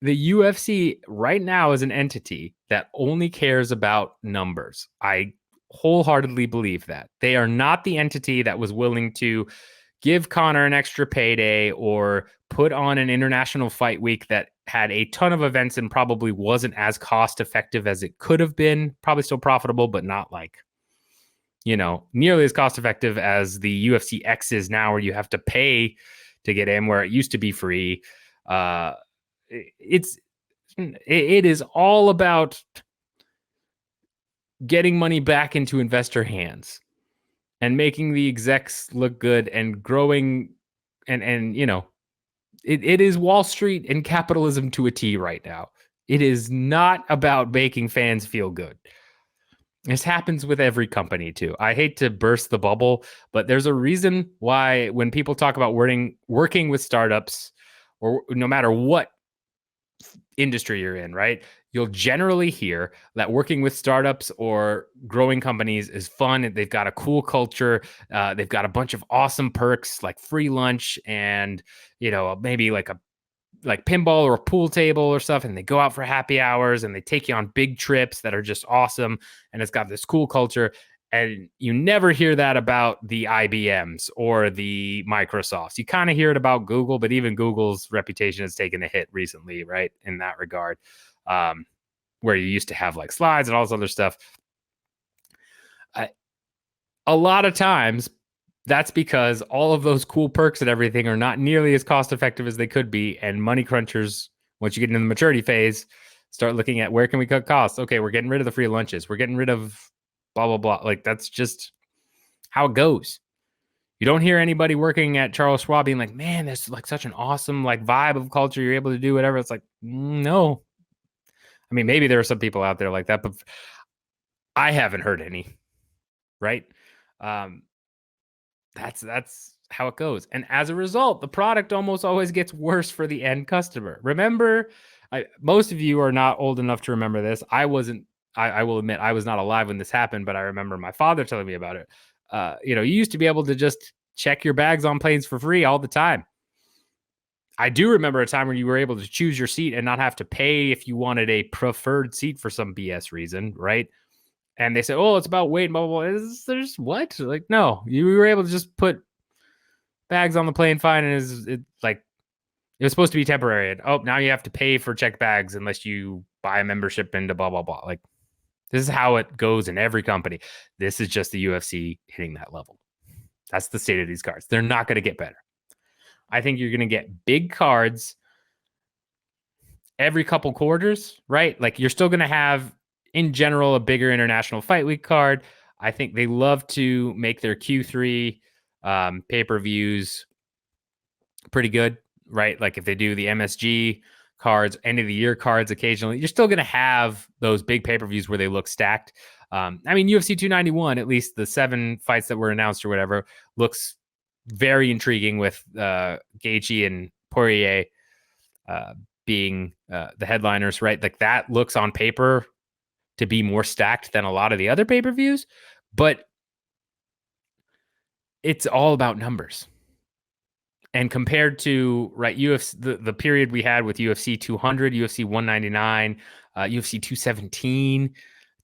The UFC right now is an entity that only cares about numbers. I wholeheartedly believe that. They are not the entity that was willing to give Conor an extra payday or put on an international fight week that had a ton of events and probably wasn't as cost effective as it could have been. Probably still profitable, but not like, nearly as cost effective as the UFC X is now, where you have to pay to get in, where it used to be free. It is all about getting money back into investor hands and making the execs look good and growing and it is Wall Street and capitalism to a T right now. It is not about making fans feel good. This happens with every company too. I hate to burst the bubble, but there's a reason why when people talk about working with startups, or no matter what industry you're in, right? You'll generally hear that working with startups or growing companies is fun. They've got a cool culture. They've got a bunch of awesome perks like free lunch and, maybe like pinball or a pool table or stuff. And they go out for happy hours and they take you on big trips that are just awesome. And it's got this cool culture. And you never hear that about the IBMs or the Microsofts. You kind of hear it about Google, but even Google's reputation has taken a hit recently, right? In that regard, where you used to have like slides and all this other stuff. A lot of times, that's because all of those cool perks and everything are not nearly as cost effective as they could be. And money crunchers, once you get into the maturity phase, start looking at where can we cut costs? Okay, we're getting rid of the free lunches. We're getting rid of blah, blah, blah. Like, that's just how it goes. You don't hear anybody working at Charles Schwab being like, man, there's like such an awesome like vibe of culture. You're able to do whatever. It's like, no. I mean, maybe there are some people out there like that, but I haven't heard any, right? That's how it goes. And as a result, the product almost always gets worse for the end customer. Remember, most of you are not old enough to remember this. I will admit I was not alive when this happened, but I remember my father telling me about it. You used to be able to just check your bags on planes for free all the time. I do remember a time where you were able to choose your seat and not have to pay if you wanted a preferred seat for some BS reason, right? And they said, oh, it's about weight, blah, blah, blah. There's what? Like, no, you were able to just put bags on the plane fine. And it was supposed to be temporary. And, oh, now you have to pay for checked bags unless you buy a membership into blah, blah, blah. Like, this is how it goes in every company. This is just the UFC hitting that level. That's the state of these cards. They're not going to get better. I think you're going to get big cards every couple quarters, right? Like, you're still going to have, in general, a bigger international fight week card. I think they love to make their Q3 pay-per-views pretty good, right? Like if they do the MSG cards, end of the year cards occasionally, you're still going to have those big pay-per-views where they look stacked. I mean, UFC 291, at least the 7 fights that were announced or whatever, looks very intriguing with Gaethje and Poirier being the headliners, right? Like that looks on paper to be more stacked than a lot of the other pay-per-views, but it's all about numbers. And compared to UFC, the period we had with UFC 200, UFC 199, UFC 217,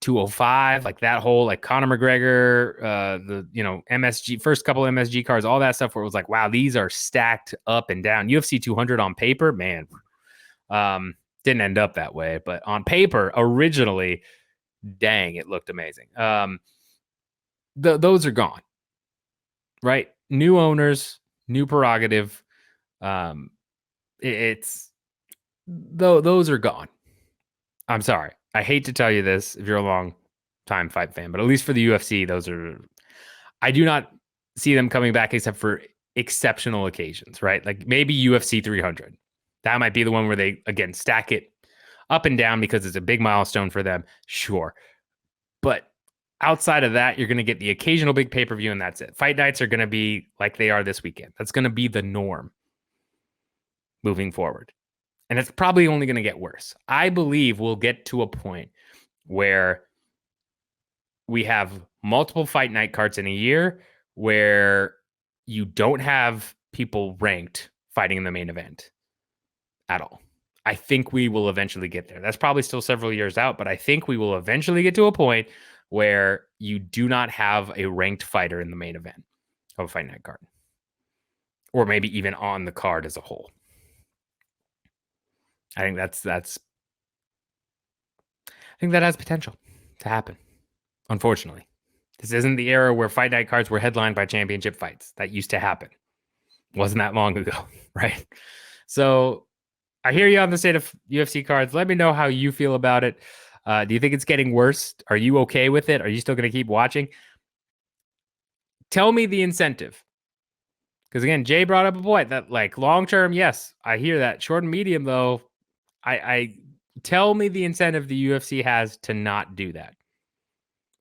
205, like that whole like Conor McGregor, the MSG first couple MSG cards, all that stuff where it was like, wow, these are stacked up and down. UFC 200 on paper, man, didn't end up that way, but on paper originally, dang, it looked amazing. Those are gone, right? New owners, new prerogative. Those are gone. I'm sorry. I hate to tell you this if you're a long time fight fan, but at least for the UFC, those are, I do not see them coming back except for exceptional occasions, right? Like maybe UFC 300. That might be the one where they, again, stack it up and down because it's a big milestone for them. Sure. But outside of that, you're going to get the occasional big pay-per-view and that's it. Fight nights are going to be like they are this weekend. That's going to be the norm moving forward. And it's probably only going to get worse. I believe we'll get to a point where we have multiple fight night cards in a year where you don't have people ranked fighting in the main event at all. I think we will eventually get there. That's probably still several years out, but I think we will eventually get to a point where you do not have a ranked fighter in the main event of a fight night card, or maybe even on the card as a whole. I think that has potential to happen. Unfortunately, this isn't the era where fight night cards were headlined by championship fights. That used to happen. Wasn't that long ago, right? So I hear you on the state of UFC cards. Let me know how you feel about it. Do you think it's getting worse? Are you okay with it? Are you still going to keep watching? Tell me the incentive. Because again, Jay brought up a point that like long term, yes, I hear that. Short and medium, though, I tell me the incentive the UFC has to not do that.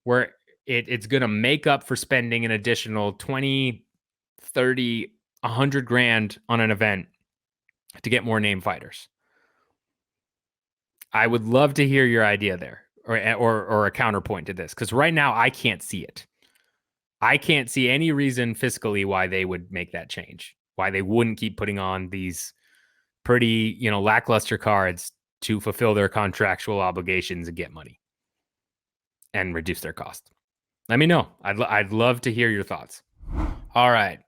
Where it's going to make up for spending an additional 20, 30, 100 grand on an event to get more name fighters. I would love to hear your idea there, or a counterpoint to this, because right now I can't see it. I can't see any reason fiscally why they would make that change, why they wouldn't keep putting on these pretty, lackluster cards to fulfill their contractual obligations and get money and reduce their cost. Let me know. I'd love to hear your thoughts. All right.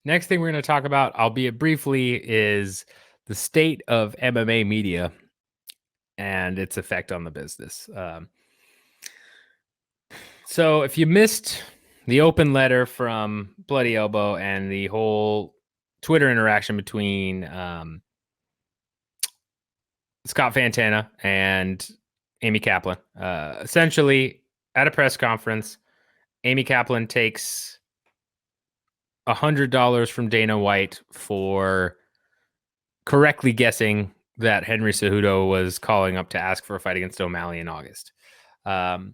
Next thing we're going to talk about, albeit briefly, is the state of MMA media and its effect on the business. So if you missed the open letter from Bloody Elbow and the whole Twitter interaction between Scott Fantana and Amy Kaplan, essentially at a press conference, Amy Kaplan takes $100 from Dana White for correctly guessing that Henry Cejudo was calling up to ask for a fight against O'Malley in August. Fantana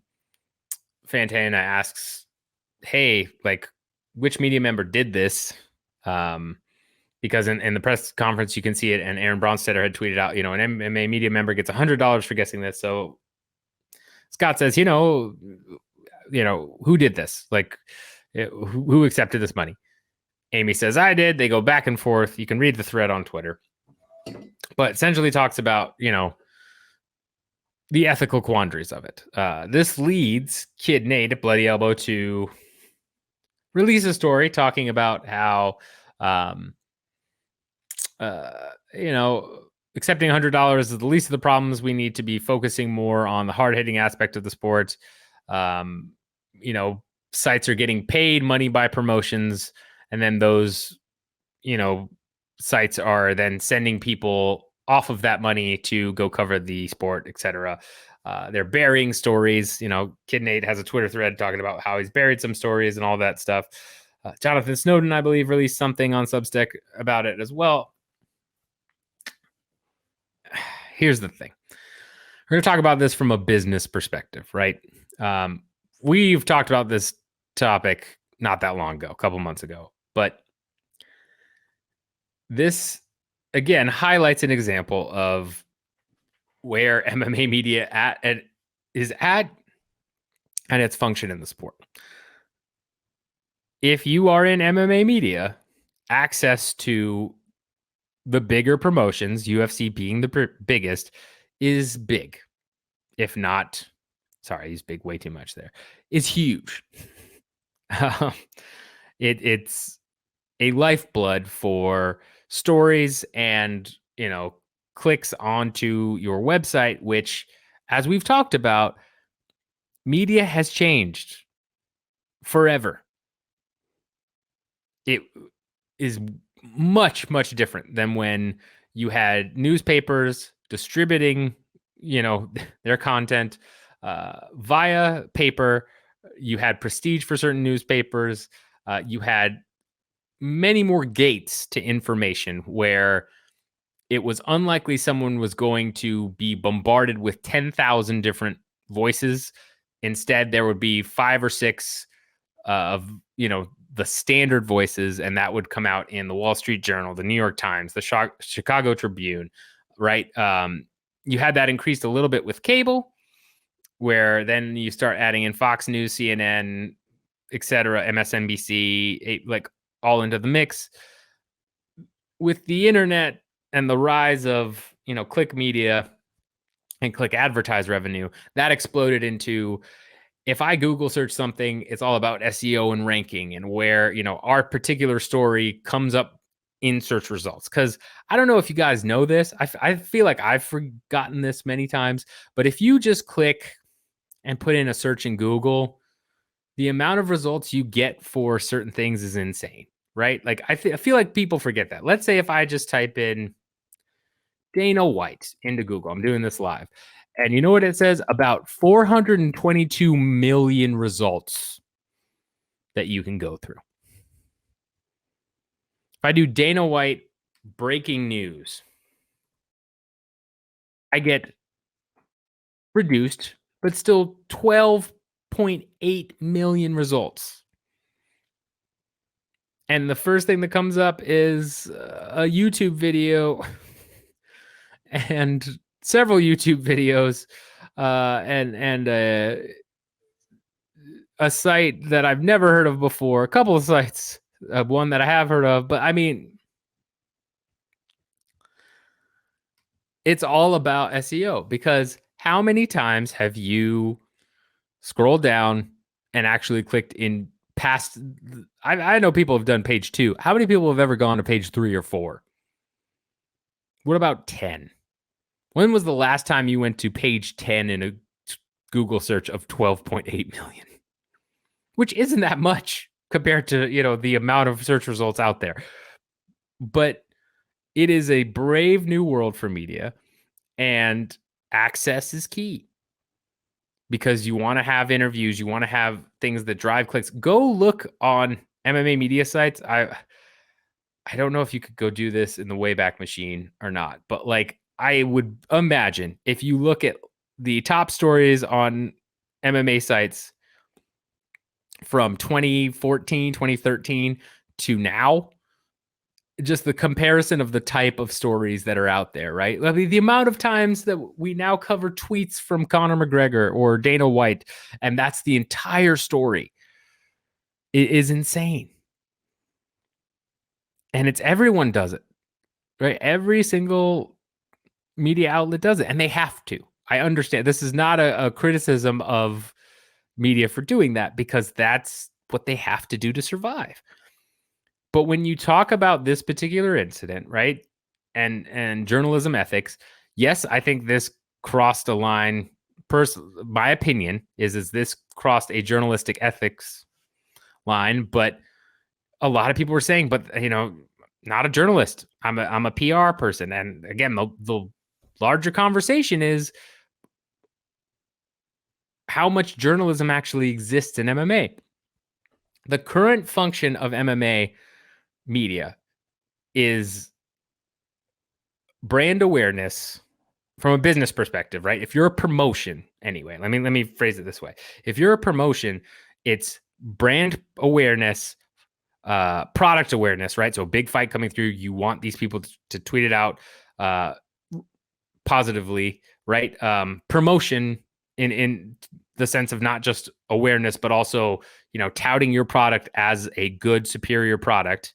asks, hey, like, which media member did this? Because in the press conference, you can see it, and Aaron Bronstetter had tweeted out, an MMA media member gets $100 for guessing this. So Scott says, who did this? Like, who accepted this money? Amy says, I did. They go back and forth. You can read the thread on Twitter. But essentially talks about, the ethical quandaries of it. This leads Kid Nate at Bloody Elbow to release a story talking about how, accepting $100 is the least of the problems. We need to be focusing more on the hard-hitting aspect of the sport. Sites are getting paid money by promotions, and then those, sites are then sending people off of that money to go cover the sport, etc. They're burying stories. Kid Nate has a Twitter thread talking about how he's buried some stories and all that stuff. Jonathan Snowden, I believe, released something on Substack about it as well. Here's the thing. We're going to talk about this from a business perspective, right? We've talked about this topic not that long ago, a couple months ago, but this, again, highlights an example of where MMA media is at and its function in the sport. If you are in MMA media, access to the bigger promotions, UFC being the biggest, is big. If not, sorry, I used big way too much there. It's huge. It's a lifeblood for stories and, clicks onto your website, which, as we've talked about, media has changed forever. It is much, much different than when you had newspapers distributing, their content via paper. You had prestige for certain newspapers. You had many more gates to information where it was unlikely someone was going to be bombarded with 10,000 different voices. Instead, there would be 5 or 6 of, the standard voices, and that would come out in the Wall Street Journal, the New York Times, the Chicago Tribune, right? You had that increased a little bit with cable, where then you start adding in Fox News, CNN, etc., MSNBC, like all into the mix. With the internet and the rise of, click media and click advertise revenue, that exploded into if I Google search something, it's all about SEO and ranking and where, our particular story comes up in search results. Because I don't know if you guys know this. I feel like I've forgotten this many times. But if you just click and put in a search in Google, the amount of results you get for certain things is insane, right? Like I feel like people forget that. Let's say if I just type in Dana White into Google, I'm doing this live. And you know what it says? About 422 million results that you can go through. If I do Dana White breaking news, I get reduced, but still 12.8 million results. And the first thing that comes up is a YouTube video and several YouTube videos and a site that I've never heard of before, a couple of sites, one that I have heard of, but I mean, it's all about SEO because how many times have you scrolled down and actually clicked in past? I know people have done page 2. How many people have ever gone to page 3 or 4? What about 10? When was the last time you went to page 10 in a Google search of 12.8 million? Which isn't that much compared to, the amount of search results out there. But it is a brave new world for media, and access is key because you want to have interviews, you want to have things that drive clicks. Go look on MMA media sites. I don't know if you could go do this in the Wayback Machine or not, but like I would imagine if you look at the top stories on MMA sites from 2014, 2013 to now, just the comparison of the type of stories that are out there, right? I mean, the amount of times that we now cover tweets from Conor McGregor or Dana White, and that's the entire story. It is insane. And it's everyone does it, right? Every single media outlet does it, and they have to. I understand this is not a criticism of media for doing that because that's what they have to do to survive. But when you talk about this particular incident, right, and journalism ethics, yes, I think this crossed a line. My opinion is this crossed a journalistic ethics line, but a lot of people were saying, but not a journalist. I'm a PR person, and again, the larger conversation is how much journalism actually exists in MMA. The current function of MMA media is brand awareness from a business perspective, right? If you're a promotion, anyway, let me phrase it this way. If you're a promotion, it's brand awareness, product awareness, right? So a big fight coming through, you want these people to tweet it out positively, right? Promotion in the sense of not just awareness, but also, touting your product as a good, superior product,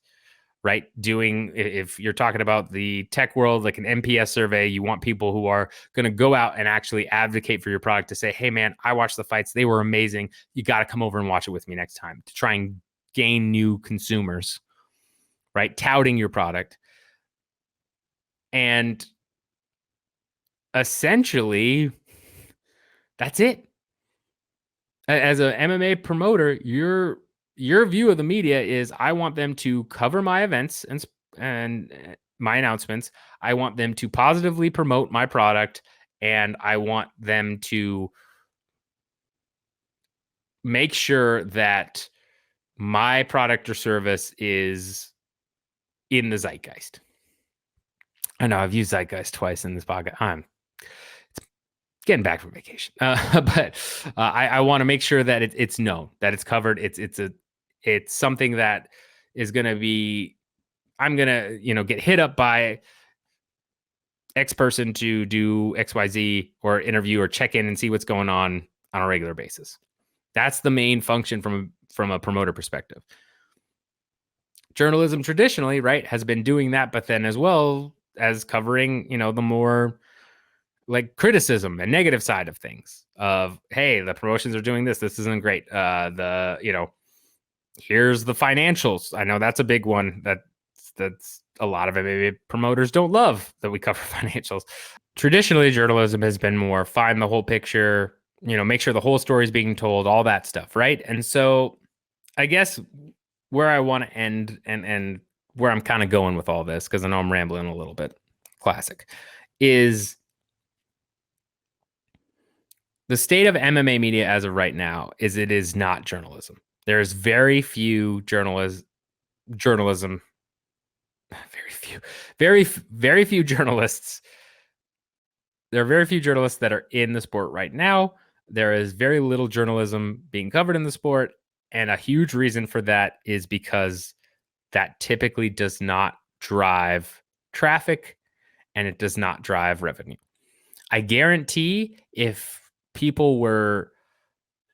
right? If you're talking about the tech world, like an NPS survey, you want people who are going to go out and actually advocate for your product to say, hey, man, I watched the fights. They were amazing. You got to come over and watch it with me next time, to try and gain new consumers, right? Touting your product. And essentially, that's it. As a MMA promoter, your view of the media is I want them to cover my events and my announcements. I want them to positively promote my product, and I want them to make sure that my product or service is in the zeitgeist. I know I've used zeitgeist twice in this podcast. I'm getting back from vacation, but I want to make sure that it's known, that it's covered. It's something that is going to be. I'm gonna get hit up by X person to do XYZ or interview or check in and see what's going on a regular basis. That's the main function from a promoter perspective. Journalism traditionally, right, has been doing that, but then as well as covering, the more like criticism and negative side of things of, hey, the promotions are doing this. This isn't great. Here's the financials. I know that's a big one that's a lot of MMA promoters don't love that we cover financials. Traditionally, journalism has been more find the whole picture, make sure the whole story is being told, all that stuff, right? And so I guess where I want to end and where I'm kind of going with all this, because I know I'm rambling a little bit, classic, is the state of MMA media as of right now is it is not journalism. There's very few journalism, very few journalists. There are very few journalists that are in the sport right now. There is very little journalism being covered in the sport. And a huge reason for that is because that typically does not drive traffic and it does not drive revenue. I guarantee if people were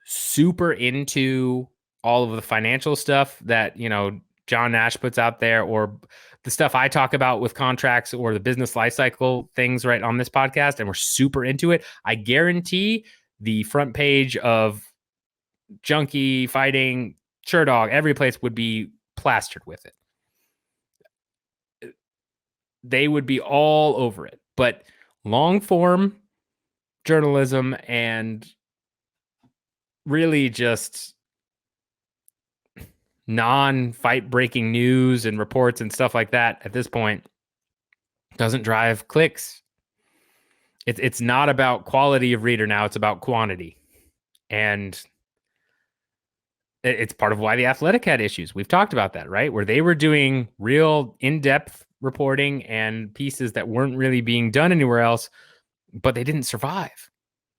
super into all of the financial stuff that, John Nash puts out there, or the stuff I talk about with contracts or the business life cycle things right on this podcast, and we're super into it, I guarantee the front page of Junkie, Fighting, Sherdog, every place would be plastered with it. They would be all over it. But long form journalism and really just non-fight breaking news and reports and stuff like that at this point doesn't drive clicks. It's not about quality of reader now, it's about quantity. And it's part of why The Athletic had issues. We've talked about that, right? Where they were doing real in-depth reporting and pieces that weren't really being done anywhere else, but they didn't survive.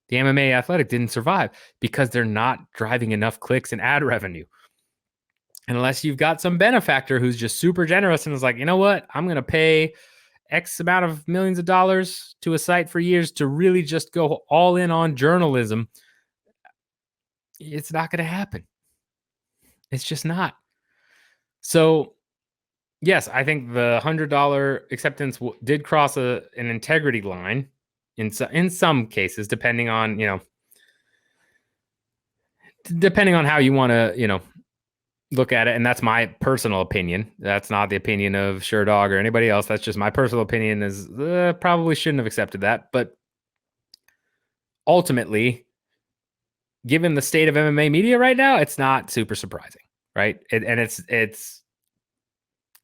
The MMA Athletic didn't survive because they're not driving enough clicks and ad revenue. Unless you've got some benefactor who's just super generous and is like, you know what, I'm going to pay X amount of millions of dollars to a site for years to really just go all in on journalism. It's not going to happen. It's just not. So, yes, I think the $100 acceptance did cross an integrity line in some cases, depending on how you want to, look at it. And that's my personal opinion. That's not the opinion of Sherdog or anybody else. That's just my personal opinion is probably shouldn't have accepted that. But ultimately, given the state of MMA media right now, it's not super surprising, right? It's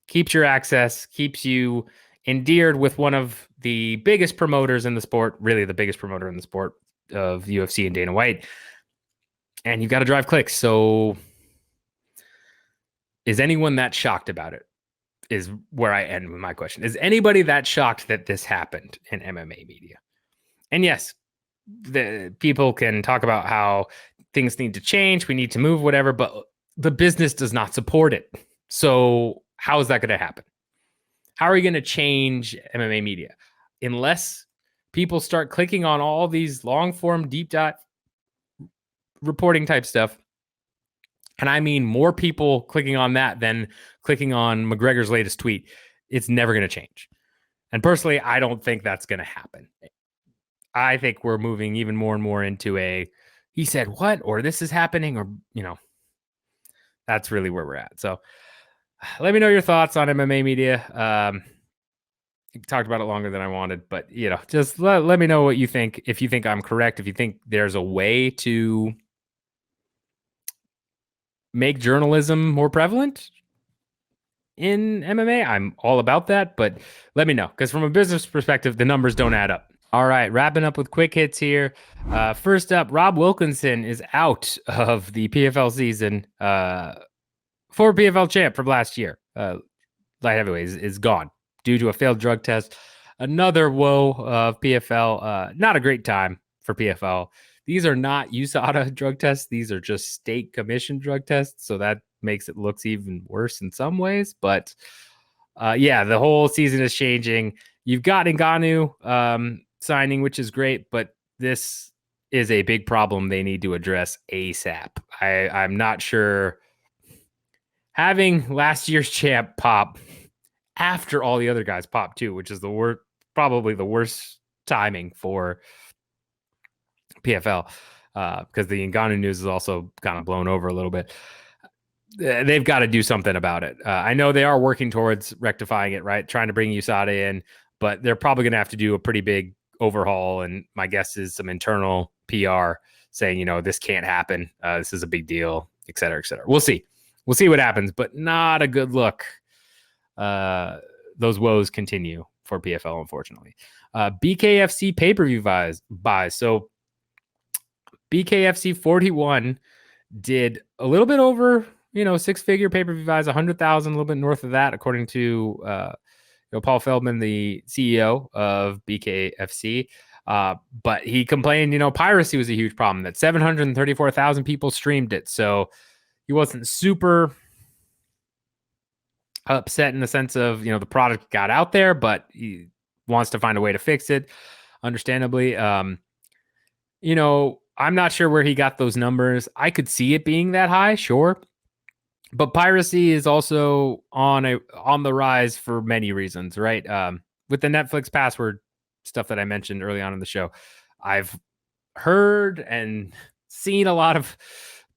keeps your access, keeps you endeared with one of the biggest promoters in the sport, really the biggest promoter in the sport of UFC and Dana White. And you've got to drive clicks. So is anyone that shocked about it? Is where I end with my question. Is anybody that shocked that this happened in MMA media? And yes, the people can talk about how things need to change, we need to move, whatever, but the business does not support it. So how is that going to happen? How are you going to change MMA media? Unless people start clicking on all these long form, deep dive reporting type stuff. And I mean more people clicking on that than clicking on McGregor's latest tweet. It's never going to change. And personally, I don't think that's going to happen. I think we're moving even more and more into he said what, or this is happening, or, that's really where we're at. So let me know your thoughts on MMA media. You talked about it longer than I wanted, but, just let me know what you think. If you think I'm correct, if you think there's a way to make journalism more prevalent in MMA, I'm all about that, but let me know, because from a business perspective, the numbers don't add up. All right, wrapping up with quick hits here. First up, Rob Wilkinson is out of the PFL season. Former PFL champ from last year, light heavyweight, is gone due to a failed drug test. Another woe of PFL. Not a great time for PFL. These are not USADA drug tests. These are just state commission drug tests. So that makes it looks even worse in some ways. But the whole season is changing. You've got Ngannou signing, which is great, but this is a big problem they need to address ASAP. I'm not sure having last year's champ pop after all the other guys pop too, which is probably the worst timing for PFL because the Ngannou news is also kind of blown over a little bit. They've got to do something about it. I know they are working towards rectifying it, right? Trying to bring USADA in, but they're probably going to have to do a pretty big overhaul. And my guess is some internal PR saying, you know, this can't happen. This is a big deal, et cetera, et cetera. We'll see. We'll see what happens, but not a good look. Those woes continue for PFL, unfortunately. BKFC pay-per-view buys. So BKFC 41 did a little bit over, you know, six-figure pay-per-view buys, 100,000, a little bit north of that, according to Paul Feldman, the CEO of BKFC. But he complained, you know, piracy was a huge problem, that 734,000 people streamed it. So he wasn't super upset in the sense of, you know, the product got out there, but he wants to find a way to fix it, understandably. You know, I'm not sure where he got those numbers. I could see it being that high, sure. But piracy is also on the rise for many reasons, right? With the Netflix password stuff that I mentioned early on in the show, I've heard and seen a lot of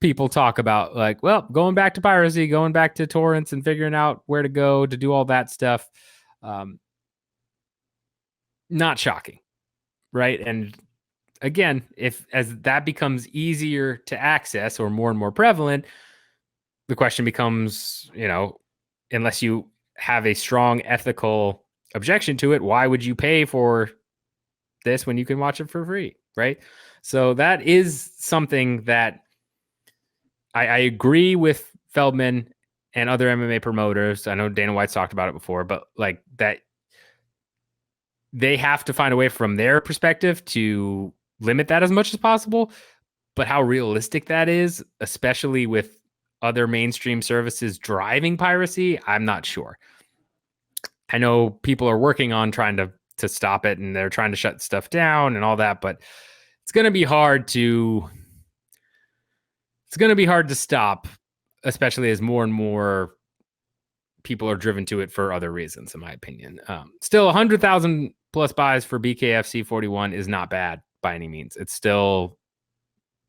people talk about, like, well, going back to piracy, going back to torrents and figuring out where to go to do all that stuff. Not shocking, right? And again, as that becomes easier to access or more and more prevalent, the question becomes, you know, unless you have a strong ethical objection to it, why would you pay for this when you can watch it for free, right? So that is something that I agree with Feldman and other MMA promoters. I know Dana White's talked about it before, but like that they have to find a way from their perspective to limit that as much as possible. But how realistic that is, especially with other mainstream services driving piracy, I'm not sure. I know people are working on trying to stop it, and they're trying to shut stuff down and all that, but it's going to be hard to stop, especially as more and more people are driven to it for other reasons, in my opinion. Still, 100,000 plus buys for BKFC 41 is not bad by any means. It's still,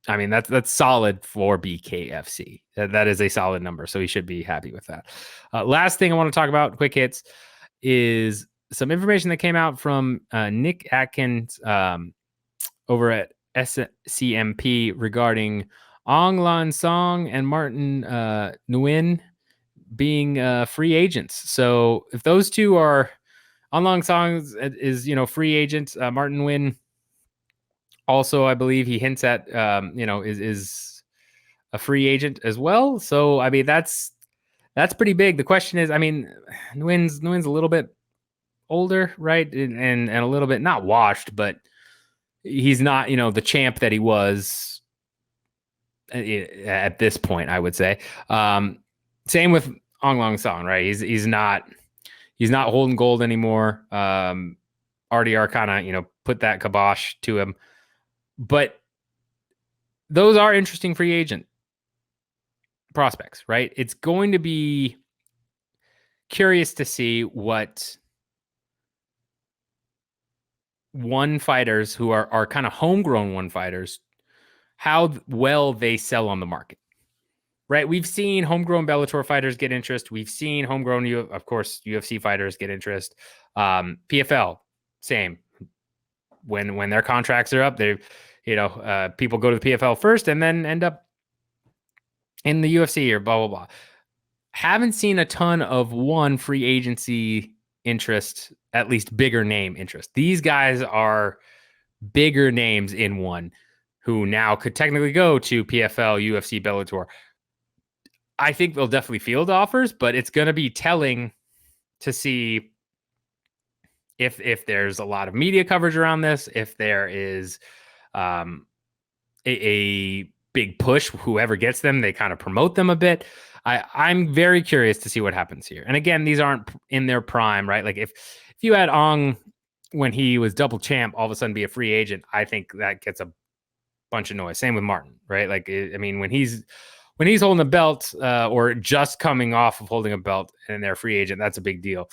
I mean, that's solid for BKFC. That is a solid number, so he should be happy with that. Last thing I want to talk about, quick hits, is some information that came out from Nick Atkins over at SCMP regarding Aung Song and Martin Nguyen being free agents. So if those two are, Aung Song is, you know, free agent, Martin Nguyen also, I believe he hints at, you know, is a free agent as well. So, I mean, that's pretty big. The question is, I mean, Nguyen's a little bit older, right? And a little bit not washed, but he's not, you know, the champ that he was at this point, I would say. Same with Aung Song, right? He's not holding gold anymore. RDR kind of, you know, put that kibosh to him. But those are interesting free agent prospects, right? It's going to be curious to see what one fighters who are kind of homegrown one fighters, how well they sell on the market, right? We've seen homegrown Bellator fighters get interest. We've seen homegrown, of course, UFC fighters get interest. PFL, same. When their contracts are up, they, you know, people go to the PFL first and then end up in the UFC or blah, blah, blah. Haven't seen a ton of one free agency interest, at least bigger name interest. These guys are bigger names in one who now could technically go to PFL, UFC, Bellator. I think they'll definitely field offers, but it's going to be telling to see if there's a lot of media coverage around this, if there is a big push, whoever gets them, they kind of promote them a bit. I'm very curious to see what happens here. And again, these aren't in their prime, right? Like if you had Aung when he was double champ, all of a sudden be a free agent, I think that gets a bunch of noise. Same with Martin, right? Like, I mean, when he's holding a belt or just coming off of holding a belt and they're a free agent, that's a big deal.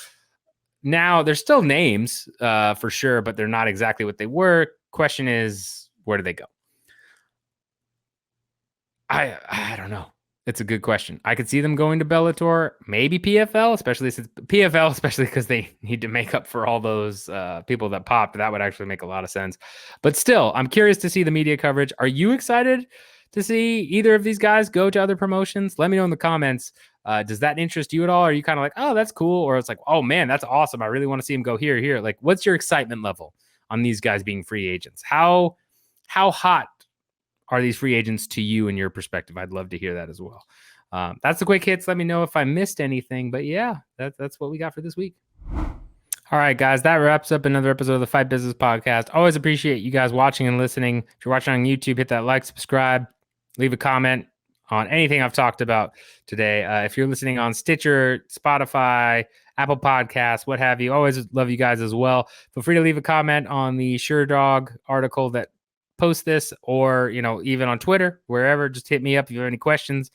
now there's still names for sure, but they're not exactly what they were. Question is, where do they go? I don't know. It's a good question. I could see them going to Bellator, maybe PFL, especially because they need to make up for all those people that popped. That would actually make a lot of sense. But still, I'm curious to see the media coverage. Are you excited to see either of these guys go to other promotions? Let me know in the comments. Does that interest you at all? Are you kind of like, oh, that's cool? Or it's like, oh man, that's awesome. I really want to see him go here. Like, what's your excitement level on these guys being free agents? How hot are these free agents to you and your perspective? I'd love to hear that as well. That's the quick hits. Let me know if I missed anything. But yeah, that's what we got for this week. All right, guys, that wraps up another episode of the Fight Business Podcast. Always appreciate you guys watching and listening. If you're watching on YouTube, hit that like, subscribe, leave a comment on anything I've talked about today. If you're listening on Stitcher, Spotify, Apple Podcasts, what have you, always love you guys as well. Feel free to leave a comment on the Sherdog article that post this, or even on Twitter, wherever. Just hit me up if you have any questions.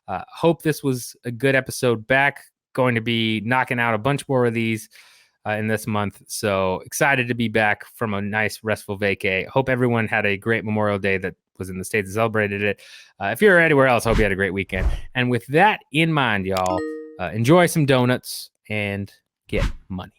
Hope this was a good episode back. Going to be knocking out a bunch more of these in this month, so excited to be back from a nice restful vacay. Hope everyone had a great Memorial Day that was in the States and celebrated it. If you're anywhere else, hope you had a great weekend. And with that in mind, y'all, enjoy some donuts and get money.